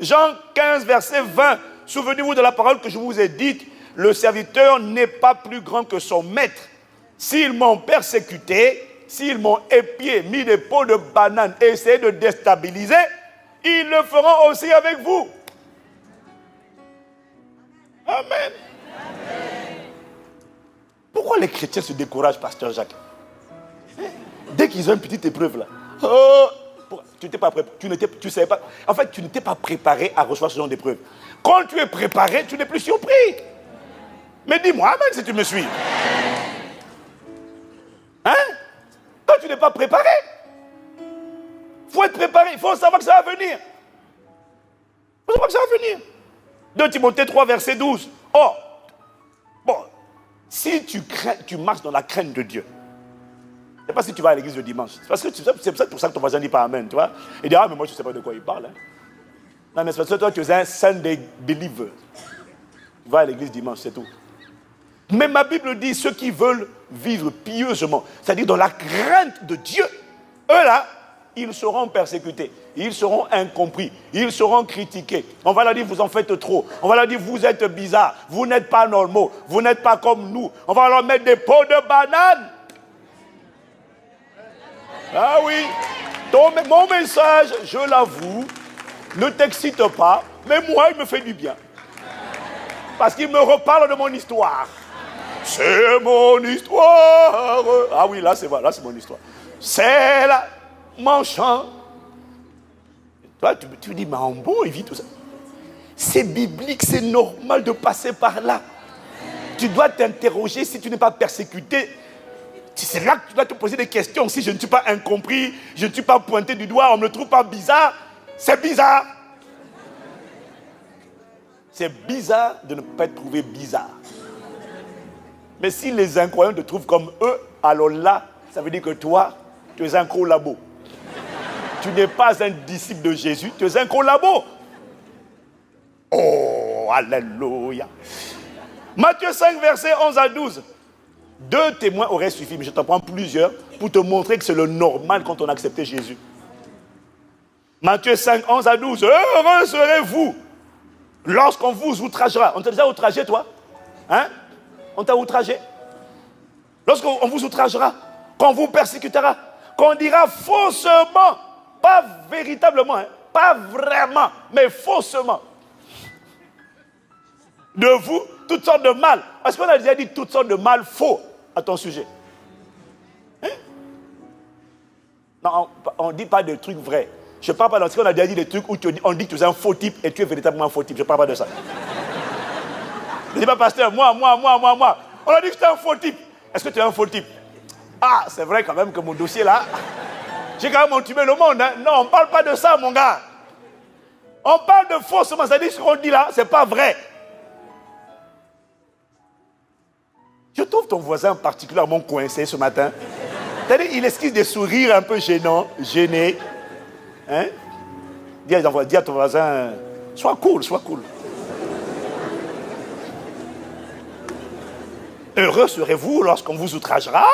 Jean 15, verset 20. Souvenez-vous de la parole que je vous ai dite. Le serviteur n'est pas plus grand que son maître. S'ils m'ont persécuté, s'ils m'ont épié, mis des pots de banane et essayé de déstabiliser, ils le feront aussi avec vous. Amen. Pourquoi les chrétiens se découragent, pasteur Jacques? Dès qu'ils ont une petite épreuve là, tu n'étais pas préparé, tu savais pas. En fait, tu n'étais pas préparé à recevoir ce genre d'épreuve. Quand tu es préparé, tu n'es plus surpris. Mais dis-moi, amen, si tu me suis. Hein? Quand tu n'es pas préparé, il faut être préparé, il faut savoir que ça va venir. Il faut savoir que ça va venir. 2 Timothée 3, verset 12. Oh, bon, si tu marches dans la crainte de Dieu, je ne sais pas si tu vas à l'église le dimanche. C'est pour ça que ton voisin ne dit pas Amen, tu vois. Il dit, ah, mais moi je ne sais pas de quoi il parle. Hein. Non, mais c'est parce que toi tu es un Sunday believer. Tu vas à l'église dimanche, c'est tout. Mais ma Bible dit, ceux qui veulent vivre pieusement, c'est-à-dire dans la crainte de Dieu, eux là, ils seront persécutés, ils seront incompris, ils seront critiqués. On va leur dire, vous en faites trop. On va leur dire, vous êtes bizarres, vous n'êtes pas normaux, vous n'êtes pas comme nous. On va leur mettre des pots de banane. Ah oui, mon message, je l'avoue, ne t'excite pas, mais moi, il me fait du bien. Parce qu'il me reparle de mon histoire. C'est mon histoire. Ah oui, là c'est mon histoire. C'est là, mon chant. Toi, tu me dis, mais en bon, il vit tout ça. C'est biblique, c'est normal de passer par là. Tu dois t'interroger si tu n'es pas persécuté. C'est là que tu dois te poser des questions. Si je ne suis pas incompris, je ne suis pas pointé du doigt, on ne me trouve pas bizarre, c'est bizarre. C'est bizarre de ne pas être trouvé bizarre. Mais si les incroyants te trouvent comme eux, alors là, ça veut dire que toi, tu es un collabo. Tu n'es pas un disciple de Jésus, tu es un collabo. Oh, alléluia. Matthieu 5, versets 11 à 12. 2 témoins auraient suffi, mais je t'en prends plusieurs pour te montrer que c'est le normal quand on a accepté Jésus. Matthieu 5, 11 à 12. Heureux serez-vous lorsqu'on vous outragera. On t'a déjà outragé, toi? Hein? On t'a outragé? Lorsqu'on vous outragera, qu'on vous persécutera, qu'on dira faussement, pas véritablement, hein, pas vraiment, mais faussement, de vous, toutes sortes de mal. Est-ce qu'on a déjà dit toutes sortes de mal faux à ton sujet? Hein? Non, on ne dit pas de trucs vrais. Je ne parle pas de ce qu'on a déjà dit des trucs où on dit que tu es un faux type et tu es véritablement un faux type. Je ne parle pas de ça. Ne dis pas, pasteur, moi. On a dit que tu es un faux type. Est-ce que tu es un faux type? Ah, c'est vrai quand même que mon dossier là, j'ai quand même entubé le monde. Hein? Non, on ne parle pas de ça, mon gars. On parle de faussement. C'est-à-dire ce qu'on dit là, ce n'est pas vrai. Je trouve ton voisin particulièrement coincé ce matin. C'est-à-dire, il esquisse des sourires un peu gênés. Hein? Dis à ton voisin, sois cool. Heureux serez-vous lorsqu'on vous outragera,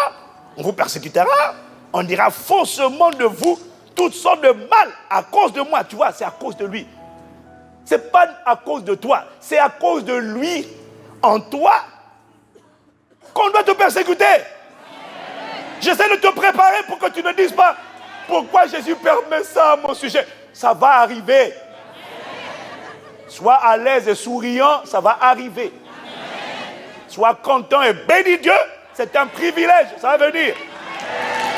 on vous persécutera, on dira faussement de vous toutes sortes de mal à cause de moi. Tu vois, c'est à cause de lui. C'est pas à cause de toi, c'est à cause de lui en toi qu'on doit te persécuter. J'essaie de te préparer pour que tu ne dises pas pourquoi Jésus permet ça à mon sujet. Ça va arriver. Sois à l'aise et souriant, ça va arriver. Sois content et bénis Dieu, c'est un privilège, ça va venir.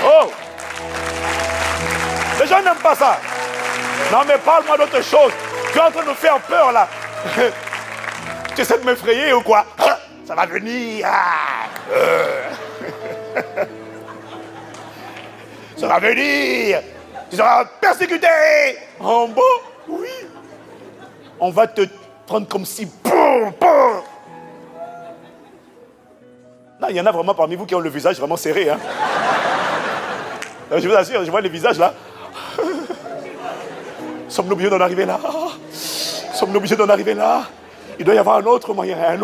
Oh! Les gens n'aiment pas ça. Non mais parle-moi d'autre chose. Tu es en train de me faire peur là. Tu essaies de m'effrayer ou quoi? Ça va venir. Ça va venir. Tu seras persécuté. En bon, oui. On va te prendre comme si... Non, il y en a vraiment parmi vous qui ont le visage vraiment serré. Hein. Je vous assure, je vois les visages là. Sommes-nous obligés d'en arriver là? Sommes-nous obligés d'en arriver là? Il doit y avoir un autre moyen. Il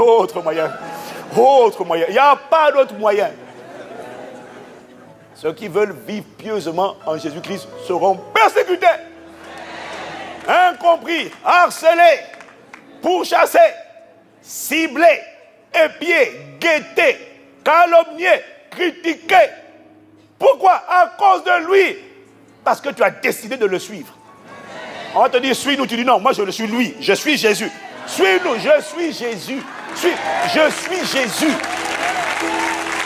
n'y a pas d'autre moyen. Ceux qui veulent vivre pieusement en Jésus-Christ seront persécutés, incompris, harcelés, pourchassés, ciblés, épiés, guettés, calomniés, critiqués. Pourquoi? À cause de lui. Parce que tu as décidé de le suivre. On va te dire, suis-nous. Tu dis non, moi je le suis lui. Je suis Jésus. Suis-nous, je suis Jésus. Je suis Jésus.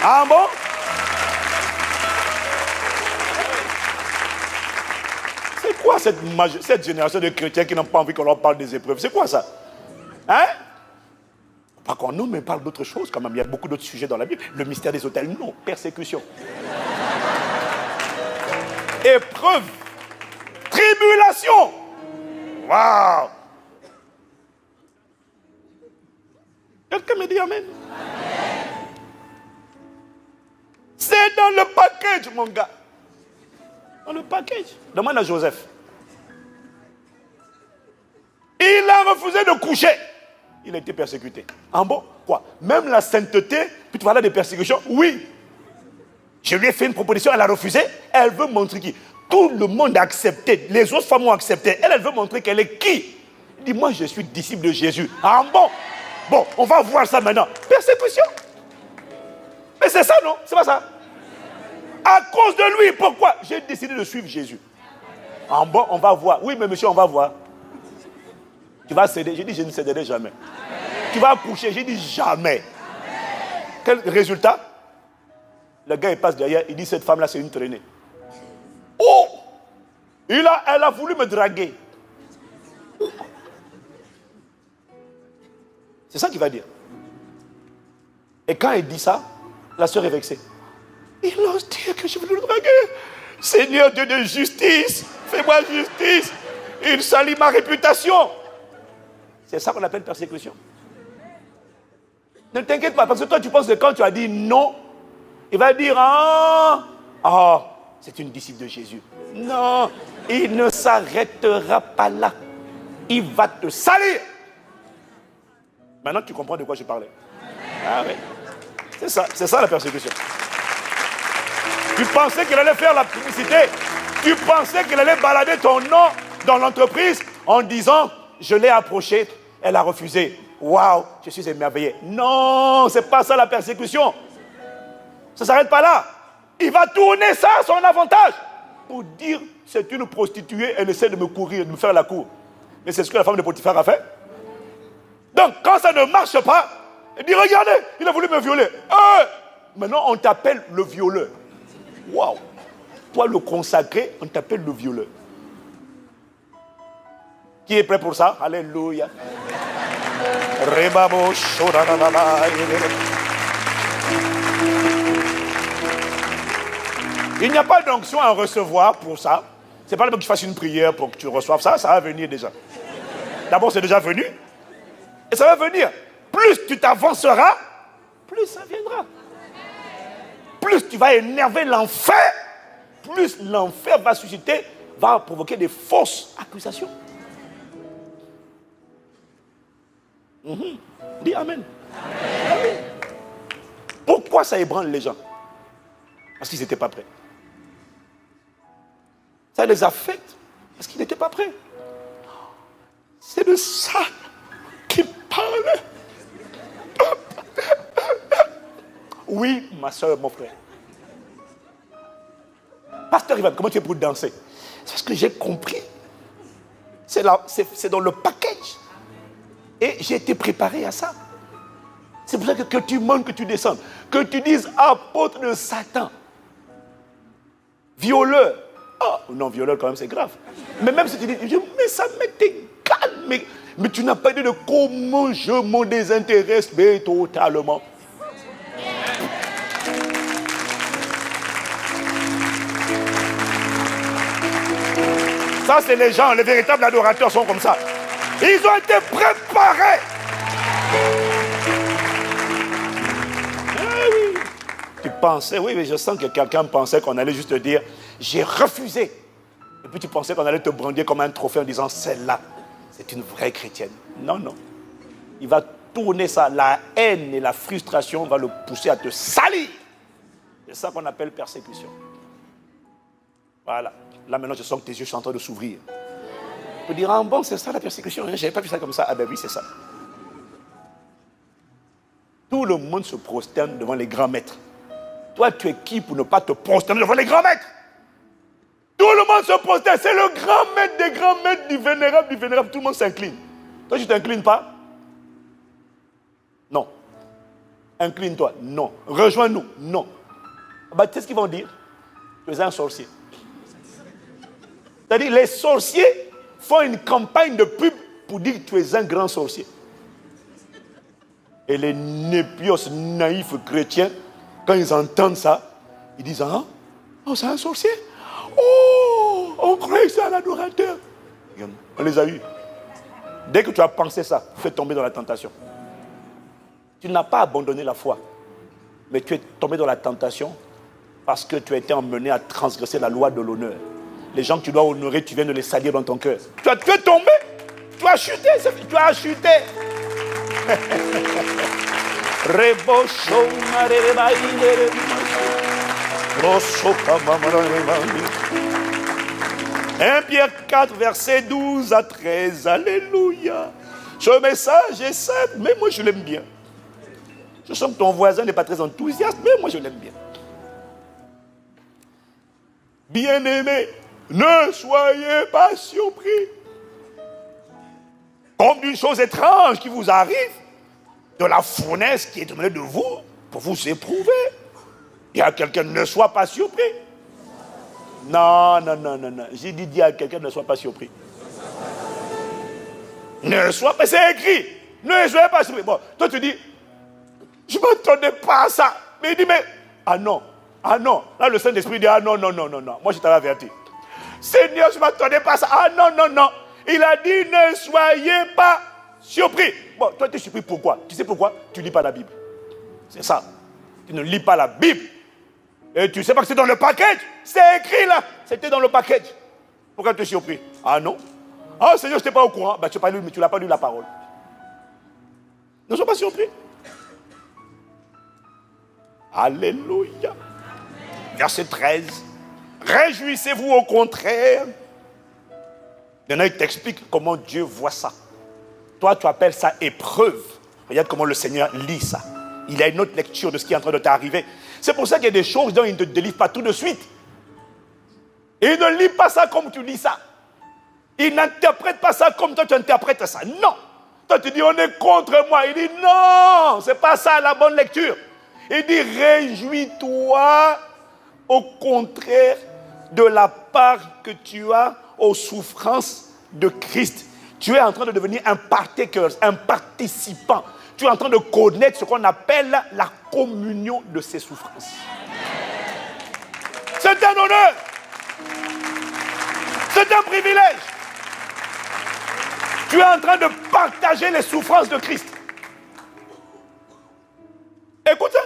Ah bon? C'est quoi cette génération de chrétiens qui n'ont pas envie qu'on leur parle des épreuves? C'est quoi ça? Hein? Pas qu'on nous, mais parle d'autres choses quand même. Il y a beaucoup d'autres sujets dans la Bible. Le mystère des autels, non. Persécution. Épreuve. Tribulation. Waouh. Quelqu'un me dit amen. C'est dans le package, mon gars. Dans le package. Demande à Joseph. Il a refusé de coucher. Il a été persécuté. En bon, quoi? Même la sainteté, puis tu parles des persécutions? Oui. Je lui ai fait une proposition, elle a refusé. Elle veut montrer qui? Tout le monde a accepté. Les autres femmes ont accepté. Elle veut montrer qu'elle est qui? Elle dit, moi, je suis disciple de Jésus. Ah bon? Bon, on va voir ça maintenant. Persécution. Mais c'est ça, non? C'est pas ça. À cause de lui, pourquoi? J'ai décidé de suivre Jésus. Ah bon, on va voir. Oui, mais monsieur, on va voir. Tu vas céder. J'ai dit, je ne céderai jamais. Tu vas accoucher. J'ai dit, jamais. Quel résultat? Le gars, il passe derrière. Il dit, cette femme-là, c'est une traînée. Oh! Elle a voulu me draguer. C'est ça qu'il va dire. Et quand il dit ça, la sœur est vexée. Il ose dire que je veux le draguer. Seigneur Dieu de justice, fais-moi justice. Il salit ma réputation. C'est ça qu'on appelle persécution. Ne t'inquiète pas, parce que toi tu penses que quand tu as dit non, il va dire c'est une disciple de Jésus. Non, il ne s'arrêtera pas là. Il va te salir. Maintenant tu comprends de quoi je parlais. Ah oui. C'est ça la persécution. Tu pensais qu'il allait faire la publicité. Tu pensais qu'il allait balader ton nom dans l'entreprise en disant, je l'ai approché, elle a refusé. Waouh, je suis émerveillé. Non, c'est pas ça la persécution. Ça ne s'arrête pas là. Il va tourner ça à son avantage. Pour dire, c'est une prostituée, elle essaie de me courir, de me faire la cour. Mais c'est ce que la femme de Potiphar a fait. Donc, quand ça ne marche pas, elle dit, regardez, il a voulu me violer. Maintenant, on t'appelle le violeur. Waouh! Toi, le consacré, on t'appelle le violeur. Qui est prêt pour ça? Alléluia. Il n'y a pas d'onction à recevoir pour ça. C'est pas le même que tu fasses une prière pour que tu reçoives ça. Ça va venir déjà. D'abord, c'est déjà venu. Et ça va venir. Plus tu t'avanceras, plus ça viendra. Plus tu vas énerver l'enfer, plus l'enfer va susciter, va provoquer des fausses accusations. Dis Amen. Amen. Pourquoi ça ébranle les gens? Parce qu'ils n'étaient pas prêts. Ça les affecte parce qu'ils n'étaient pas prêts. C'est de ça qu'il parle. Oui, ma soeur, mon frère. Pasteur Ivan, comment tu es pour danser? C'est parce que j'ai compris. C'est dans le package. Et j'ai été préparé à ça. C'est pour ça que tu montes, que tu descends. Que tu dises apôtre de Satan. Violeur. Oh, non, violeur quand même, c'est grave. Mais même si tu dis, mais ça m'était calme. Mais tu n'as pas idée de comment je m'en désintéresse, mais totalement. Ça, c'est les gens, les véritables adorateurs sont comme ça. Ils ont été préparés. Ah oui. Tu pensais, oui, mais je sens que quelqu'un pensait qu'on allait juste te dire, j'ai refusé. Et puis tu pensais qu'on allait te brandir comme un trophée en disant, celle-là, c'est une vraie chrétienne. Non, non. Il va tourner ça. La haine et la frustration va le pousser à te salir. C'est ça qu'on appelle persécution. Voilà. Là, maintenant, je sens que tes yeux sont en train de s'ouvrir. Tu peux dire, ah bon, c'est ça la persécution. Je n'avais pas vu ça comme ça. Ah ben oui, c'est ça. Tout le monde se prosterne devant les grands maîtres. Toi, tu es qui pour ne pas te prosterner devant les grands maîtres? Tout le monde se prosterne. C'est le grand maître des grands maîtres, du vénérable. Tout le monde s'incline. Toi, tu ne t'inclines pas? Non. Incline-toi. Non. Rejoins-nous. Non. Bah, tu sais ce qu'ils vont dire? Tu es un sorcier. C'est-à-dire, les sorciers font une campagne de pub pour dire que tu es un grand sorcier. Et les népios naïfs chrétiens, quand ils entendent ça, ils disent, ah, oh, c'est un sorcier? Oh, on croyait que c'est un adorateur. On les a eus. Dès que tu as pensé ça, fais tomber dans la tentation. Tu n'as pas abandonné la foi, mais tu es tombé dans la tentation parce que tu as été emmené à transgresser la loi de l'honneur. Les gens que tu dois honorer, tu viens de les salir dans ton cœur. Tu es tombé, tu as chuté, tu as chuté. 1 Pierre 4, versets 12 à 13. Alléluia. Ce message est simple, mais moi je l'aime bien. Je sens que ton voisin n'est pas très enthousiaste, mais moi je l'aime bien. Bien-aimés, ne soyez pas surpris comme d'une chose étrange qui vous arrive, de la fournaise qui est donnée de vous pour vous éprouver. Il y a quelqu'un, ne sois pas surpris. Non. J'ai dit, dis à quelqu'un, ne sois pas surpris. Ne sois pas, c'est écrit. Ne soyez pas surpris. Bon, toi tu dis, je ne m'attendais pas à ça. Mais il dit, mais, ah non. Là, le Saint-Esprit dit, ah non. Moi, je t'avais averti. Seigneur, je ne m'attendais pas à ça. Ah non. Il a dit, ne soyez pas surpris. Bon, toi, tu es surpris pourquoi? Tu sais pourquoi? Tu ne lis pas la Bible. C'est ça. Tu ne lis pas la Bible. Et tu ne sais pas que c'est dans le package. C'est écrit là. C'était dans le package. Pourquoi tu es surpris? Ah non. Ah Seigneur, je n'étais pas au courant. Ben, tu n'as pas lu la parole. Ne sois pas surpris. Alléluia. Verset 13. Réjouissez-vous au contraire. Maintenant, il t'explique comment Dieu voit ça. Toi, tu appelles ça épreuve. Regarde comment le Seigneur lit ça. Il a une autre lecture de ce qui est en train de t'arriver. C'est pour ça qu'il y a des choses dont il ne te délivre pas tout de suite. Et il ne lit pas ça comme tu lis ça. Il n'interprète pas ça comme toi tu interprètes ça. Non. Toi tu dis on est contre moi. Il dit non, c'est pas ça la bonne lecture. Il dit réjouis-toi au contraire de la part que tu as aux souffrances de Christ. Tu es en train de devenir un partaker, un participant. Tu es en train de connaître ce qu'on appelle la communion de ses souffrances. C'est un honneur. C'est un privilège. Tu es en train de partager les souffrances de Christ. Écoute ça.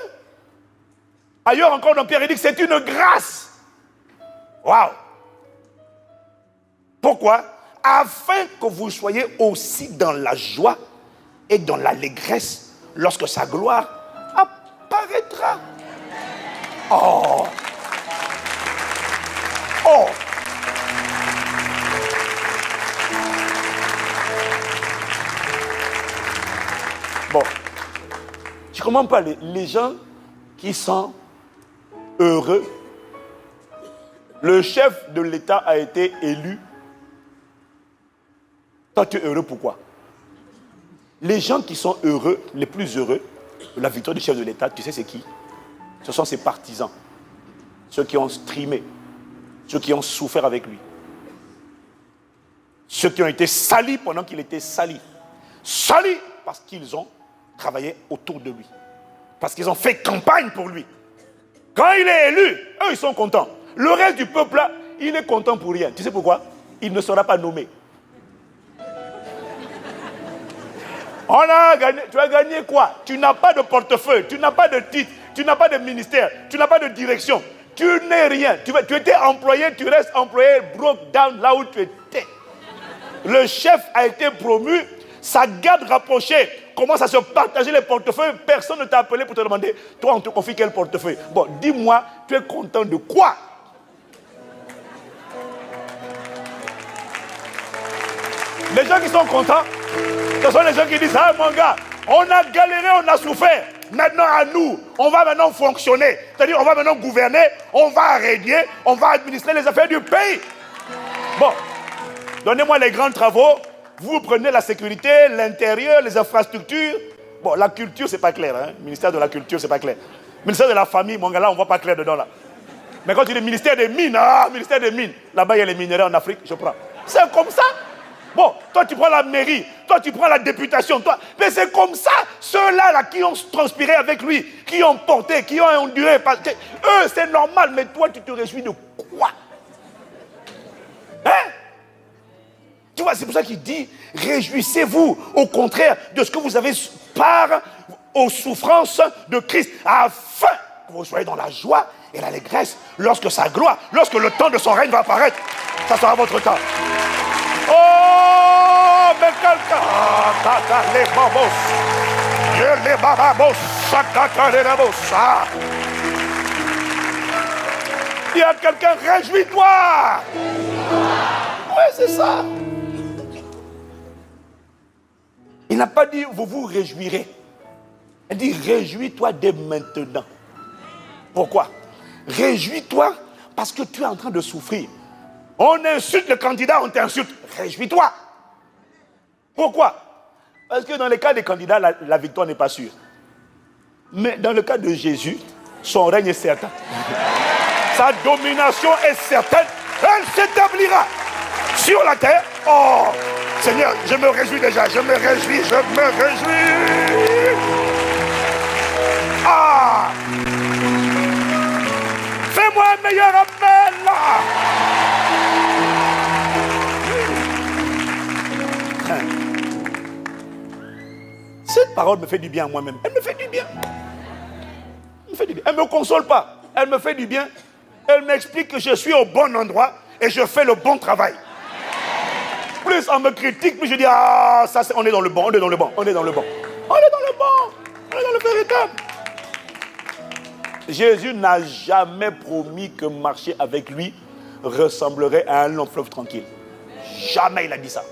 Ailleurs encore dans Pierre, il dit que c'est une grâce. Waouh. Pourquoi? Afin que vous soyez aussi dans la joie et dans l'allégresse lorsque sa gloire apparaîtra. Oh. Bon, tu comprends pas les gens qui sont heureux. Le chef de l'État a été élu. Toi, tu es heureux pourquoi? Les gens qui sont heureux, les plus heureux de la victoire du chef de l'État, tu sais c'est qui? Ce sont ses partisans. Ceux qui ont streamé. Ceux qui ont souffert avec lui. Ceux qui ont été salis pendant qu'il était sali. Salis parce qu'ils ont travaillé autour de lui. Parce qu'ils ont fait campagne pour lui. Quand il est élu, eux ils sont contents. Le reste du peuple là, il est content pour rien. Tu sais pourquoi? Il ne sera pas nommé. On a gagné. Tu as gagné quoi? Tu n'as pas de portefeuille, tu n'as pas de titre, tu n'as pas de ministère, tu n'as pas de direction. Tu n'es rien. Tu étais employé, tu restes employé, broke down là où tu étais. Le chef a été promu, sa garde rapprochée commence à se partager les portefeuilles. Personne ne t'a appelé pour te demander, toi on te confie quel portefeuille? Bon, dis-moi, tu es content de quoi? Les gens qui sont contents, ce sont les gens qui disent, ah mon gars, on a galéré, on a souffert. Maintenant à nous, on va maintenant fonctionner. C'est-à-dire on va maintenant gouverner, on va régner, on va administrer les affaires du pays. Bon, donnez-moi les grands travaux. Vous prenez la sécurité, l'intérieur, les infrastructures. Bon, la culture, c'est pas clair. Hein? Ministère de la culture, c'est pas clair. Ministère de la famille, mon gars, là, on voit pas clair dedans là. Mais quand tu dis ministère des mines, ministère des mines, là-bas il y a les minerais en Afrique, je prends. C'est comme ça. Bon, toi tu prends la mairie, toi tu prends la députation, toi. Mais c'est comme ça, ceux-là là, qui ont transpiré avec lui, qui ont porté, qui ont enduré. Eux, c'est normal, mais toi tu te réjouis de quoi? Hein? Tu vois, c'est pour ça qu'il dit, réjouissez-vous au contraire de ce que vous avez part aux souffrances de Christ, afin que vous soyez dans la joie et l'allégresse lorsque sa gloire, lorsque le temps de son règne va apparaître. Ça sera votre temps. Oh, mais quelqu'un. Les babos. Les babos. Il y a quelqu'un, réjouis-toi. Ouais, c'est ça. Il n'a pas dit vous vous réjouirez. Il dit réjouis-toi dès maintenant. Pourquoi? Réjouis-toi parce que tu es en train de souffrir. On insulte le candidat, on t'insulte. Réjouis-toi. Pourquoi? Parce que dans le cas des candidats, la victoire n'est pas sûre. Mais dans le cas de Jésus, son règne est certain. Sa domination est certaine. Elle s'établira sur la terre. Oh, Seigneur, je me réjouis déjà. Je me réjouis. Ah! Fais-moi un meilleur appel là. Cette parole me fait du bien à moi-même. Elle me fait du bien. Elle ne me console pas. Elle me fait du bien. Elle m'explique que je suis au bon endroit et je fais le bon travail. Plus on me critique, plus je dis, ah, ça, on est dans le bon, on est dans le bon. On est dans le véritable. Jésus n'a jamais promis que marcher avec lui ressemblerait à un long fleuve tranquille. Jamais il a dit ça.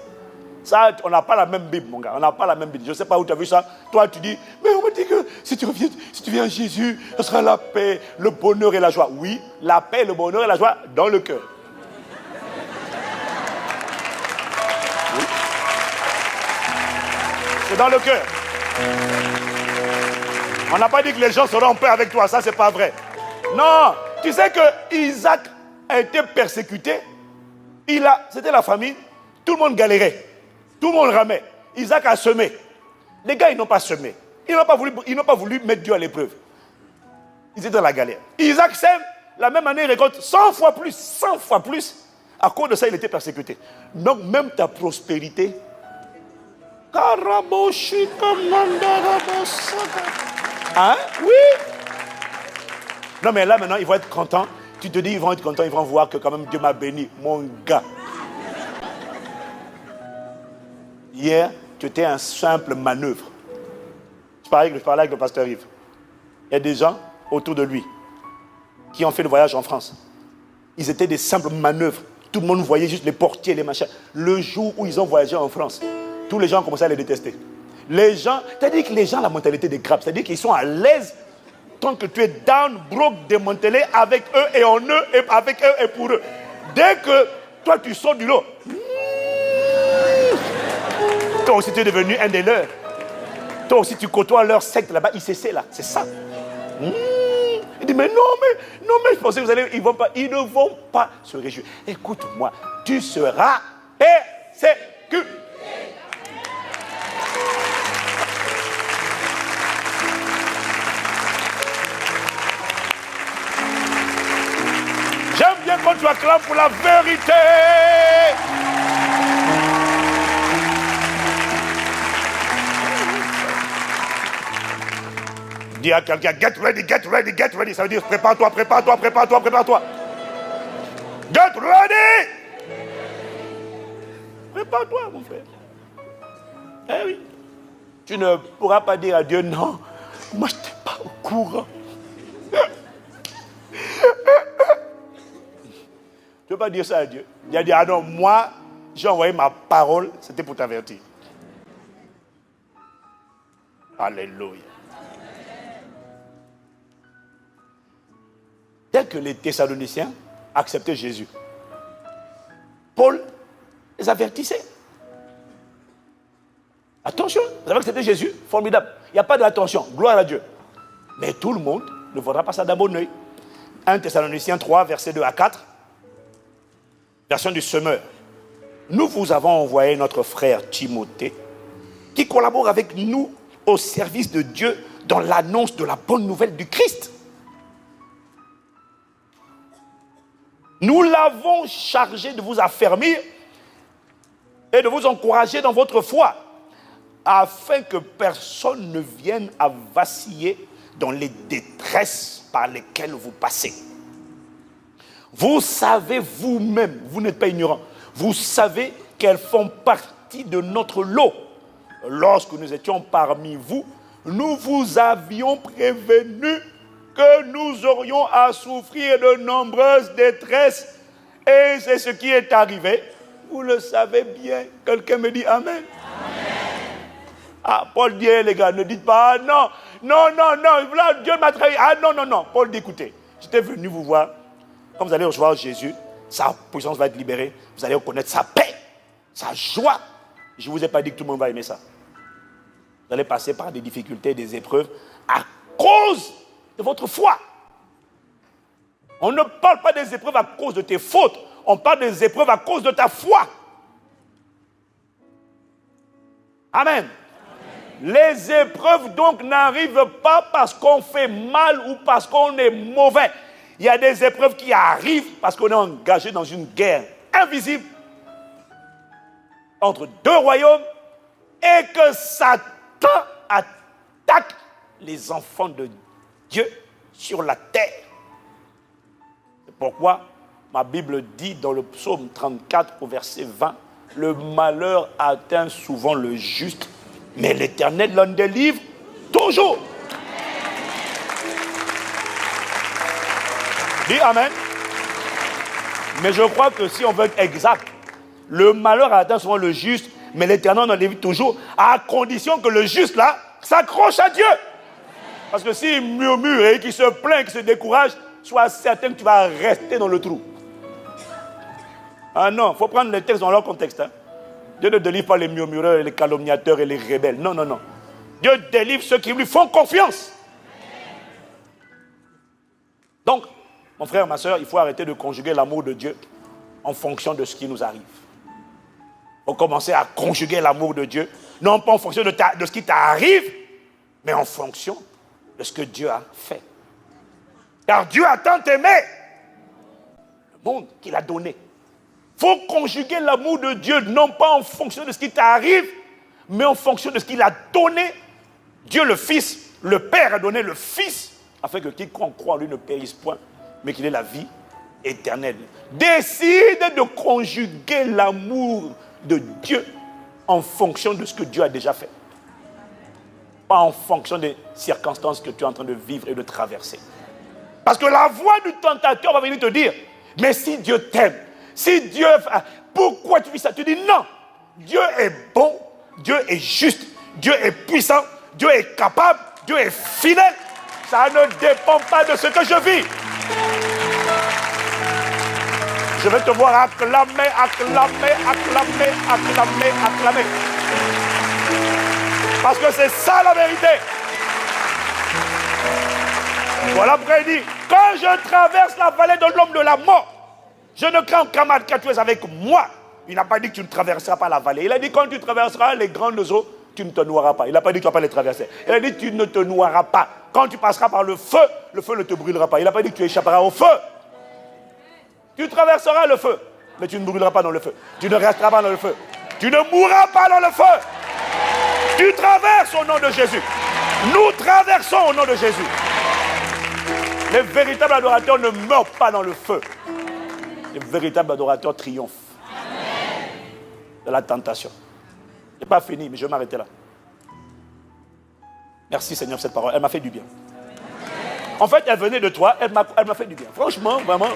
Ça, on n'a pas la même Bible, mon gars. On n'a pas la même Bible. Je ne sais pas où tu as vu ça. Toi, tu dis, mais on me dit que si tu viens à Jésus, ce sera la paix, le bonheur et la joie. Oui, la paix, le bonheur et la joie dans le cœur. Oui. C'est dans le cœur. On n'a pas dit que les gens seront en paix avec toi. Ça, c'est pas vrai. Non. Tu sais que Isaac a été persécuté. C'était la famine. Tout le monde galérait. Tout le monde ramait. Isaac a semé. Les gars, ils n'ont pas semé. Ils n'ont pas voulu mettre Dieu à l'épreuve. Ils étaient dans la galère. Isaac sème. La même année, il récolte 100 fois plus. 100 fois plus. À cause de ça, il était persécuté. Donc, même ta prospérité. Hein? Oui. Non, mais là, maintenant, ils vont être contents. Tu te dis, ils vont être contents. Ils vont voir que quand même Dieu m'a béni. Mon gars. Hier, tu étais un simple manœuvre. Je parlais avec le pasteur Yves. Il y a des gens autour de lui qui ont fait le voyage en France. Ils étaient des simples manœuvres. Tout le monde voyait juste les portiers, les machins. Le jour où ils ont voyagé en France, tous les gens ont commencé à les détester. Les gens, c'est-à-dire que les gens ont la mentalité des crabes. C'est-à-dire qu'ils sont à l'aise tant que tu es down, broke, démantelé avec eux et en eux, et avec eux et pour eux. Dès que toi tu sors du lot, toi aussi tu es devenu un des leurs. Toi aussi tu côtoies leur secte là-bas, ICC là, c'est ça. Il dit mais je pensais que ils ne vont pas se réjouir. Écoute-moi, tu seras persécuté. J'aime bien quand tu acclames pour la vérité. Dis à quelqu'un, get ready, get ready, get ready. Ça veut dire prépare-toi. Get ready. Prépare-toi, mon frère. Eh oui. Tu ne pourras pas dire à Dieu, non, moi je n'étais pas au courant. Tu ne peux pas dire ça à Dieu. Il a dit, ah non, moi, j'ai envoyé ma parole, c'était pour t'avertir. Alléluia. Dès que les Thessaloniciens acceptaient Jésus, Paul les avertissait. Attention, vous avez accepté Jésus, formidable. Il n'y a pas d'attention, gloire à Dieu. Mais tout le monde ne voudra pas ça d'un bon oeil. 1 Thessaloniciens 3, versets 2 à 4, version du semeur. Nous vous avons envoyé notre frère Timothée, qui collabore avec nous au service de Dieu dans l'annonce de la bonne nouvelle du Christ. Nous l'avons chargé de vous affermir et de vous encourager dans votre foi, afin que personne ne vienne à vaciller dans les détresses par lesquelles vous passez. Vous savez vous-même, vous n'êtes pas ignorant, vous savez qu'elles font partie de notre lot. Lorsque nous étions parmi vous, nous vous avions prévenu que nous aurions à souffrir de nombreuses détresses. Et c'est ce qui est arrivé. Vous le savez bien. Quelqu'un me dit Amen. Ah, Paul dit, les gars, ne dites pas, non, là, Dieu m'a trahi. Ah, non. Paul dit, écoutez, j'étais venu vous voir. Quand vous allez recevoir Jésus, sa puissance va être libérée. Vous allez reconnaître sa paix, sa joie. Je ne vous ai pas dit que tout le monde va aimer ça. Vous allez passer par des difficultés, des épreuves, à cause de votre foi. On ne parle pas des épreuves à cause de tes fautes. On parle des épreuves à cause de ta foi. Amen. Les épreuves donc n'arrivent pas parce qu'on fait mal ou parce qu'on est mauvais. Il y a des épreuves qui arrivent parce qu'on est engagé dans une guerre invisible entre deux royaumes et que Satan attaque les enfants de Dieu sur la terre. C'est pourquoi ma Bible dit dans le psaume 34 au verset 20, le malheur atteint souvent le juste, mais l'Éternel l'en délivre toujours. Dis Amen. Mais je crois que si on veut être exact, le malheur atteint souvent le juste, mais l'Éternel l'en délivre toujours, à condition que le juste là s'accroche à Dieu. Parce que s'il murmure et qu'il se plaint, qu'il se décourage, sois certain que tu vas rester dans le trou. Ah non, il faut prendre les textes dans leur contexte. Hein. Dieu ne délivre pas les murmureurs, les calomniateurs et les rebelles. Non. Dieu délivre ceux qui lui font confiance. Donc, mon frère, ma soeur, il faut arrêter de conjuguer l'amour de Dieu en fonction de ce qui nous arrive. Il faut commencer à conjuguer l'amour de Dieu, non pas en fonction de ce qui t'arrive, mais en fonction de ce que Dieu a fait. Car Dieu a tant aimé le monde qu'il a donné. Il faut conjuguer l'amour de Dieu, non pas en fonction de ce qui t'arrive, mais en fonction de ce qu'il a donné. Dieu le Fils, le Père a donné le Fils, afin que quiconque croit en lui ne périsse point, mais qu'il ait la vie éternelle. Décide de conjuguer l'amour de Dieu en fonction de ce que Dieu a déjà fait. Pas en fonction des circonstances que tu es en train de vivre et de traverser. Parce que la voix du tentateur va venir te dire, mais si Dieu t'aime, si Dieu... Pourquoi tu vis ça? Tu dis non. Dieu est bon, Dieu est juste, Dieu est puissant, Dieu est capable, Dieu est fidèle. Ça ne dépend pas de ce que je vis. Je vais te voir acclamer. Parce que c'est ça la vérité. Voilà pourquoi il dit, quand je traverse la vallée de l'homme de la mort, je ne crains qu'un mal, car tu es avec moi. Il n'a pas dit que tu ne traverseras pas la vallée. Il a dit, quand tu traverseras les grandes eaux, tu ne te noieras pas. Il n'a pas dit que tu ne vas pas les traverser. Il a dit, tu ne te noieras pas. Quand tu passeras par le feu ne te brûlera pas. Il n'a pas dit que tu échapperas au feu. Tu traverseras le feu, mais tu ne brûleras pas dans le feu. Tu ne resteras pas dans le feu. Tu ne mourras pas dans le feu. Tu traverses au nom de Jésus. Nous traversons au nom de Jésus. Les véritables adorateurs ne meurent pas dans le feu. Les véritables adorateurs triomphent de la tentation. Ce n'est pas fini, mais je vais m'arrêter là. Merci Seigneur pour cette parole. Elle m'a fait du bien. En fait, elle venait de toi, elle m'a fait du bien. Franchement, vraiment,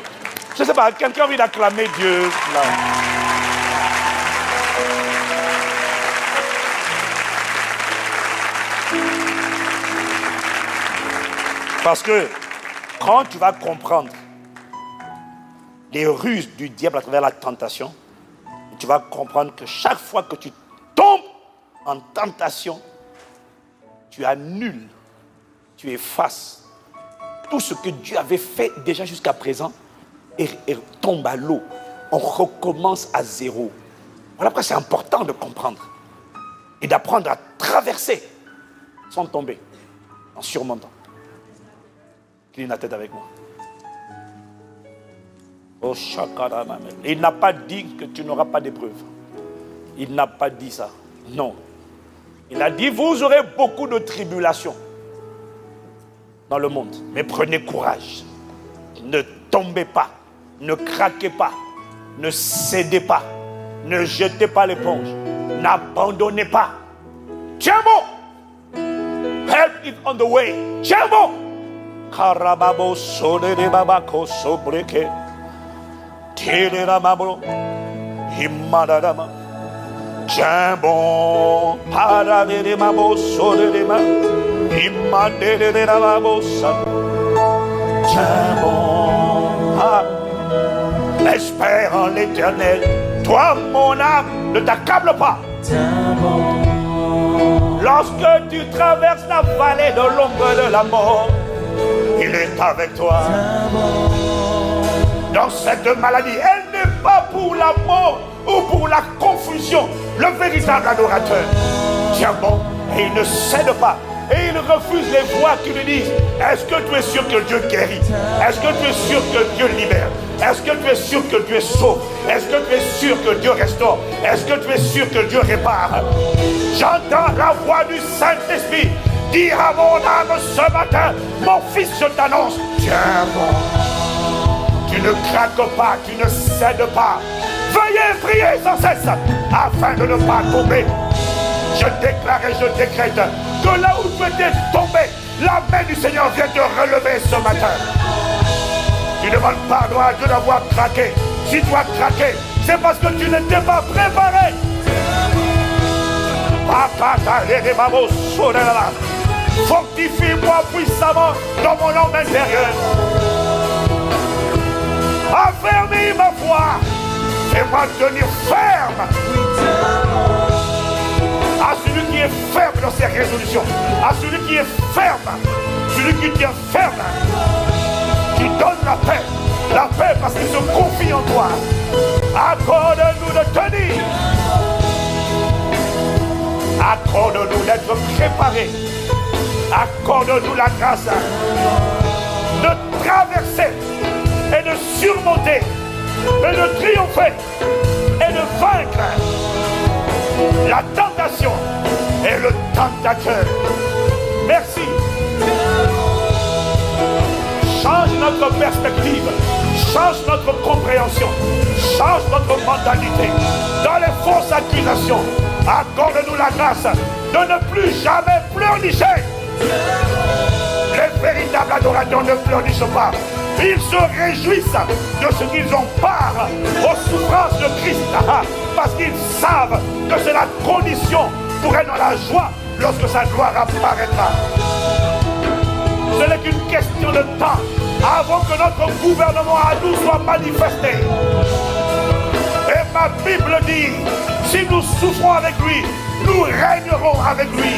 je ne sais pas, quelqu'un a envie d'acclamer Dieu là. Parce que quand tu vas comprendre les ruses du diable à travers la tentation, tu vas comprendre que chaque fois que tu tombes en tentation, tu annules, tu effaces tout ce que Dieu avait fait déjà jusqu'à présent et tombe à l'eau. On recommence à zéro. Voilà pourquoi c'est important de comprendre et d'apprendre à traverser sans tomber, en surmontant. Incline la tête avec moi. Oh, il n'a pas dit que tu n'auras pas d'épreuve. Il n'a pas dit ça. Non. Il a dit, vous aurez beaucoup de tribulations dans le monde. Mais prenez courage. Ne tombez pas. Ne craquez pas. Ne cédez pas. Ne jetez pas l'éponge. N'abandonnez pas. Tiens bon. Help is on the way. Tiens bon. Karababo sode de babako sobreke. Imadadama. Tiens bon. Paradema bosso de dema. Imadedema bossa. Tiens bon. Ah. Espère en l'Éternel. Toi, mon âme, ne t'accable pas. Tiens bon. Lorsque tu traverses la vallée de l'ombre de la mort, il est avec toi. Dans cette maladie, elle n'est pas pour la mort ou pour la confusion. Le véritable adorateur tient bon et il ne cède pas. Et il refuse les voix qui lui disent: est-ce que tu es sûr que Dieu guérit? Est-ce que tu es sûr que Dieu libère? Est-ce que tu es sûr que Dieu sauve? Est-ce que tu es sûr que Dieu restaure? Est-ce que tu es sûr que Dieu répare? J'entends la voix du Saint-Esprit dire à mon âme ce matin: mon fils, je t'annonce, tiens bon. Tu ne craques pas, tu ne cèdes pas. Veuillez prier sans cesse afin de ne pas tomber. Je déclare et je décrète que là où tu étais tombé, la main du Seigneur vient te relever ce matin. Tu ne demandes pardon à Dieu d'avoir craqué. Si tu as craqué, c'est parce que tu n'étais pas préparé. Fortifie-moi puissamment dans mon homme intérieur. Affermis ma foi. Fais-moi tenir ferme. À celui qui est ferme dans ses résolutions, à celui qui est ferme, celui qui tient ferme, qui donne la paix parce qu'il se confie en toi. Accorde-nous de tenir, accorde-nous d'être préparés, accorde-nous la grâce de traverser et de surmonter et de triompher et de vaincre la tentation et le tentateur. Merci. Change notre perspective, change notre compréhension, change notre mentalité. Dans les fausses accusations, accorde-nous la grâce de ne plus jamais pleurnicher. Les véritables adorateurs ne pleurnichent pas. Ils se réjouissent de ce qu'ils ont part aux souffrances de Christ, parce qu'ils savent que c'est la condition pour être dans la joie lorsque sa gloire apparaîtra. Ce n'est qu'une question de temps avant que notre gouvernement à nous soit manifesté. Et ma Bible dit, si nous souffrons avec lui, nous régnerons avec lui.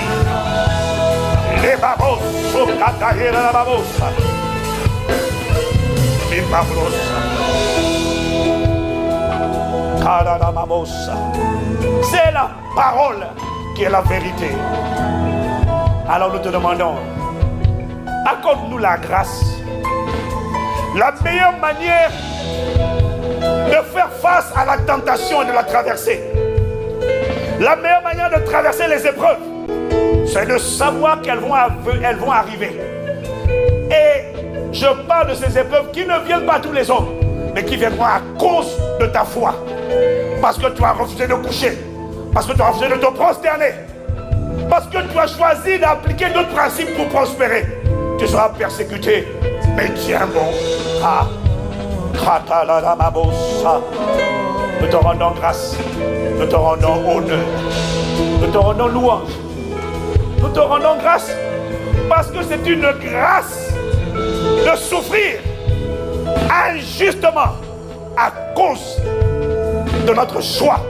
Les babos, la babosa. C'est la parole qui est la vérité. Alors nous te demandons, accorde-nous la grâce. La meilleure manière de faire face à la tentation et de la traverser, la meilleure manière de traverser les épreuves, c'est de savoir qu'elles vont arriver. Et je parle de ces épreuves qui ne viennent pas tous les hommes, mais qui viendront à cause de ta foi. Parce que tu as refusé de coucher, parce que tu as refusé de te prosterner, parce que tu as choisi d'appliquer d'autres principes pour prospérer. Tu seras persécuté, mais tiens bon. Nous te rendons grâce, nous te rendons honneur, nous te rendons louange, nous te rendons grâce, parce que c'est une grâce de souffrir injustement à cause de notre choix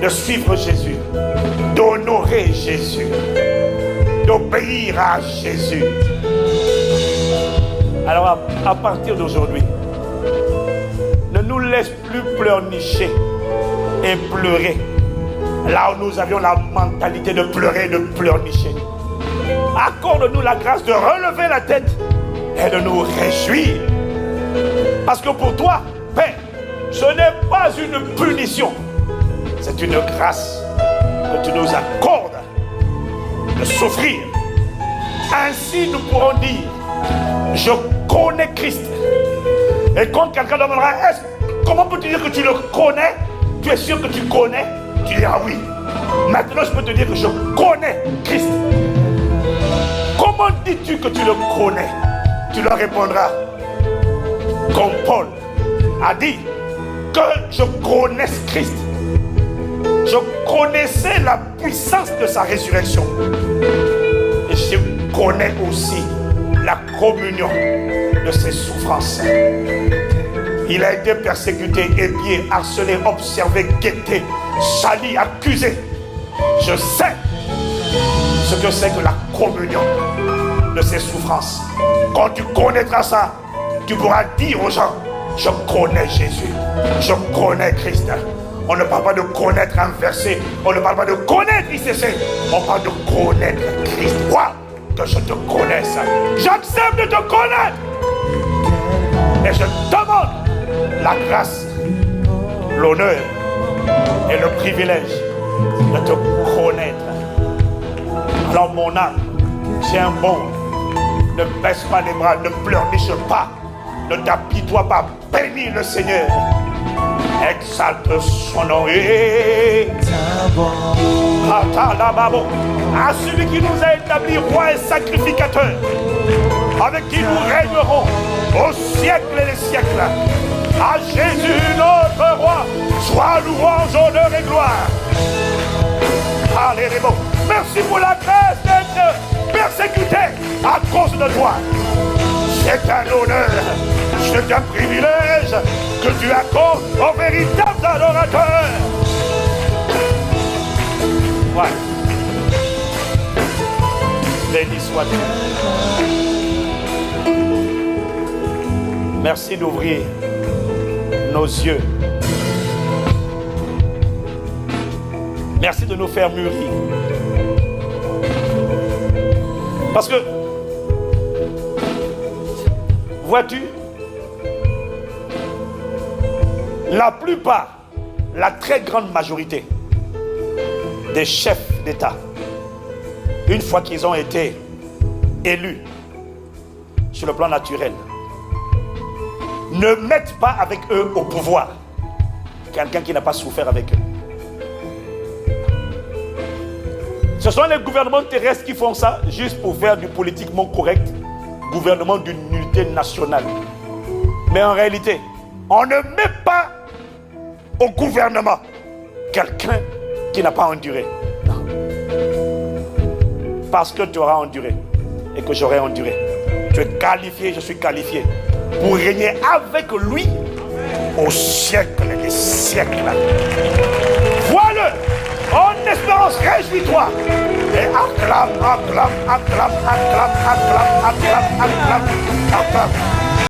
de suivre Jésus, d'honorer Jésus, d'obéir à Jésus. Alors à partir d'aujourd'hui, ne nous laisse plus pleurnicher et pleurer là où nous avions la mentalité de pleurer et de pleurnicher. Accorde-nous la grâce de relever la tête et de nous réjouir. Parce que pour toi, Père, ce n'est pas une punition, c'est une grâce que tu nous accordes de souffrir. Ainsi nous pourrons dire, je connais Christ. Et quand quelqu'un demandera, comment peux-tu dire que tu le connais? Tu es sûr que tu connais? Tu diras oui. Maintenant je peux te dire que je connais Christ. Comment dis-tu que tu le connais? Tu leur répondras comme Paul a dit, que je connaisse Christ. Je connaissais la puissance de sa résurrection. Et je connais aussi la communion de ses souffrances. Il a été persécuté, épié, harcelé, observé, guetté, sali, accusé. Je sais ce que c'est que la communion de ses souffrances. Quand tu connaîtras ça, tu pourras dire aux gens, je connais Jésus, je connais Christ. On ne parle pas de connaître un verset, on ne parle pas de connaître ICC, on parle de connaître Christ. Quoi que je te connaisse, j'accepte de te connaître. Et je demande la grâce, l'honneur et le privilège de te connaître. Alors mon âme, tiens bon, ne baisse pas les bras, ne pleurniche pas, ne t'apitoie pas, bénis le Seigneur. Exalte son nom. À celui qui nous a établis roi et sacrificateur, avec qui nous régnerons au siècle et des siècles. À Jésus notre roi, soit louange, honneur et gloire. Alléluia. Merci pour la grâce d'être persécuté à cause de toi. C'est un honneur, c'est un privilège que tu accordes aux véritables adorateurs. Ouais. Béni soit-tu. Merci d'ouvrir nos yeux. Merci de nous faire mûrir. Parce que, vois-tu, la plupart, la très grande majorité des chefs d'État, une fois qu'ils ont été élus sur le plan naturel, ne mettent pas avec eux au pouvoir quelqu'un qui n'a pas souffert avec eux. Ce sont les gouvernements terrestres qui font ça juste pour faire du politiquement correct, gouvernement d'une unité nationale. Mais en réalité, on ne met pas au gouvernement quelqu'un qui n'a pas enduré. Non. Parce que tu auras enduré et que j'aurai enduré. Tu es qualifié, je suis qualifié pour régner avec lui au siècle des siècles. Vois-le, en espérance, réjouis-toi et acclame, acclame, acclame, acclame, acclame, acclame, acclame, acclame.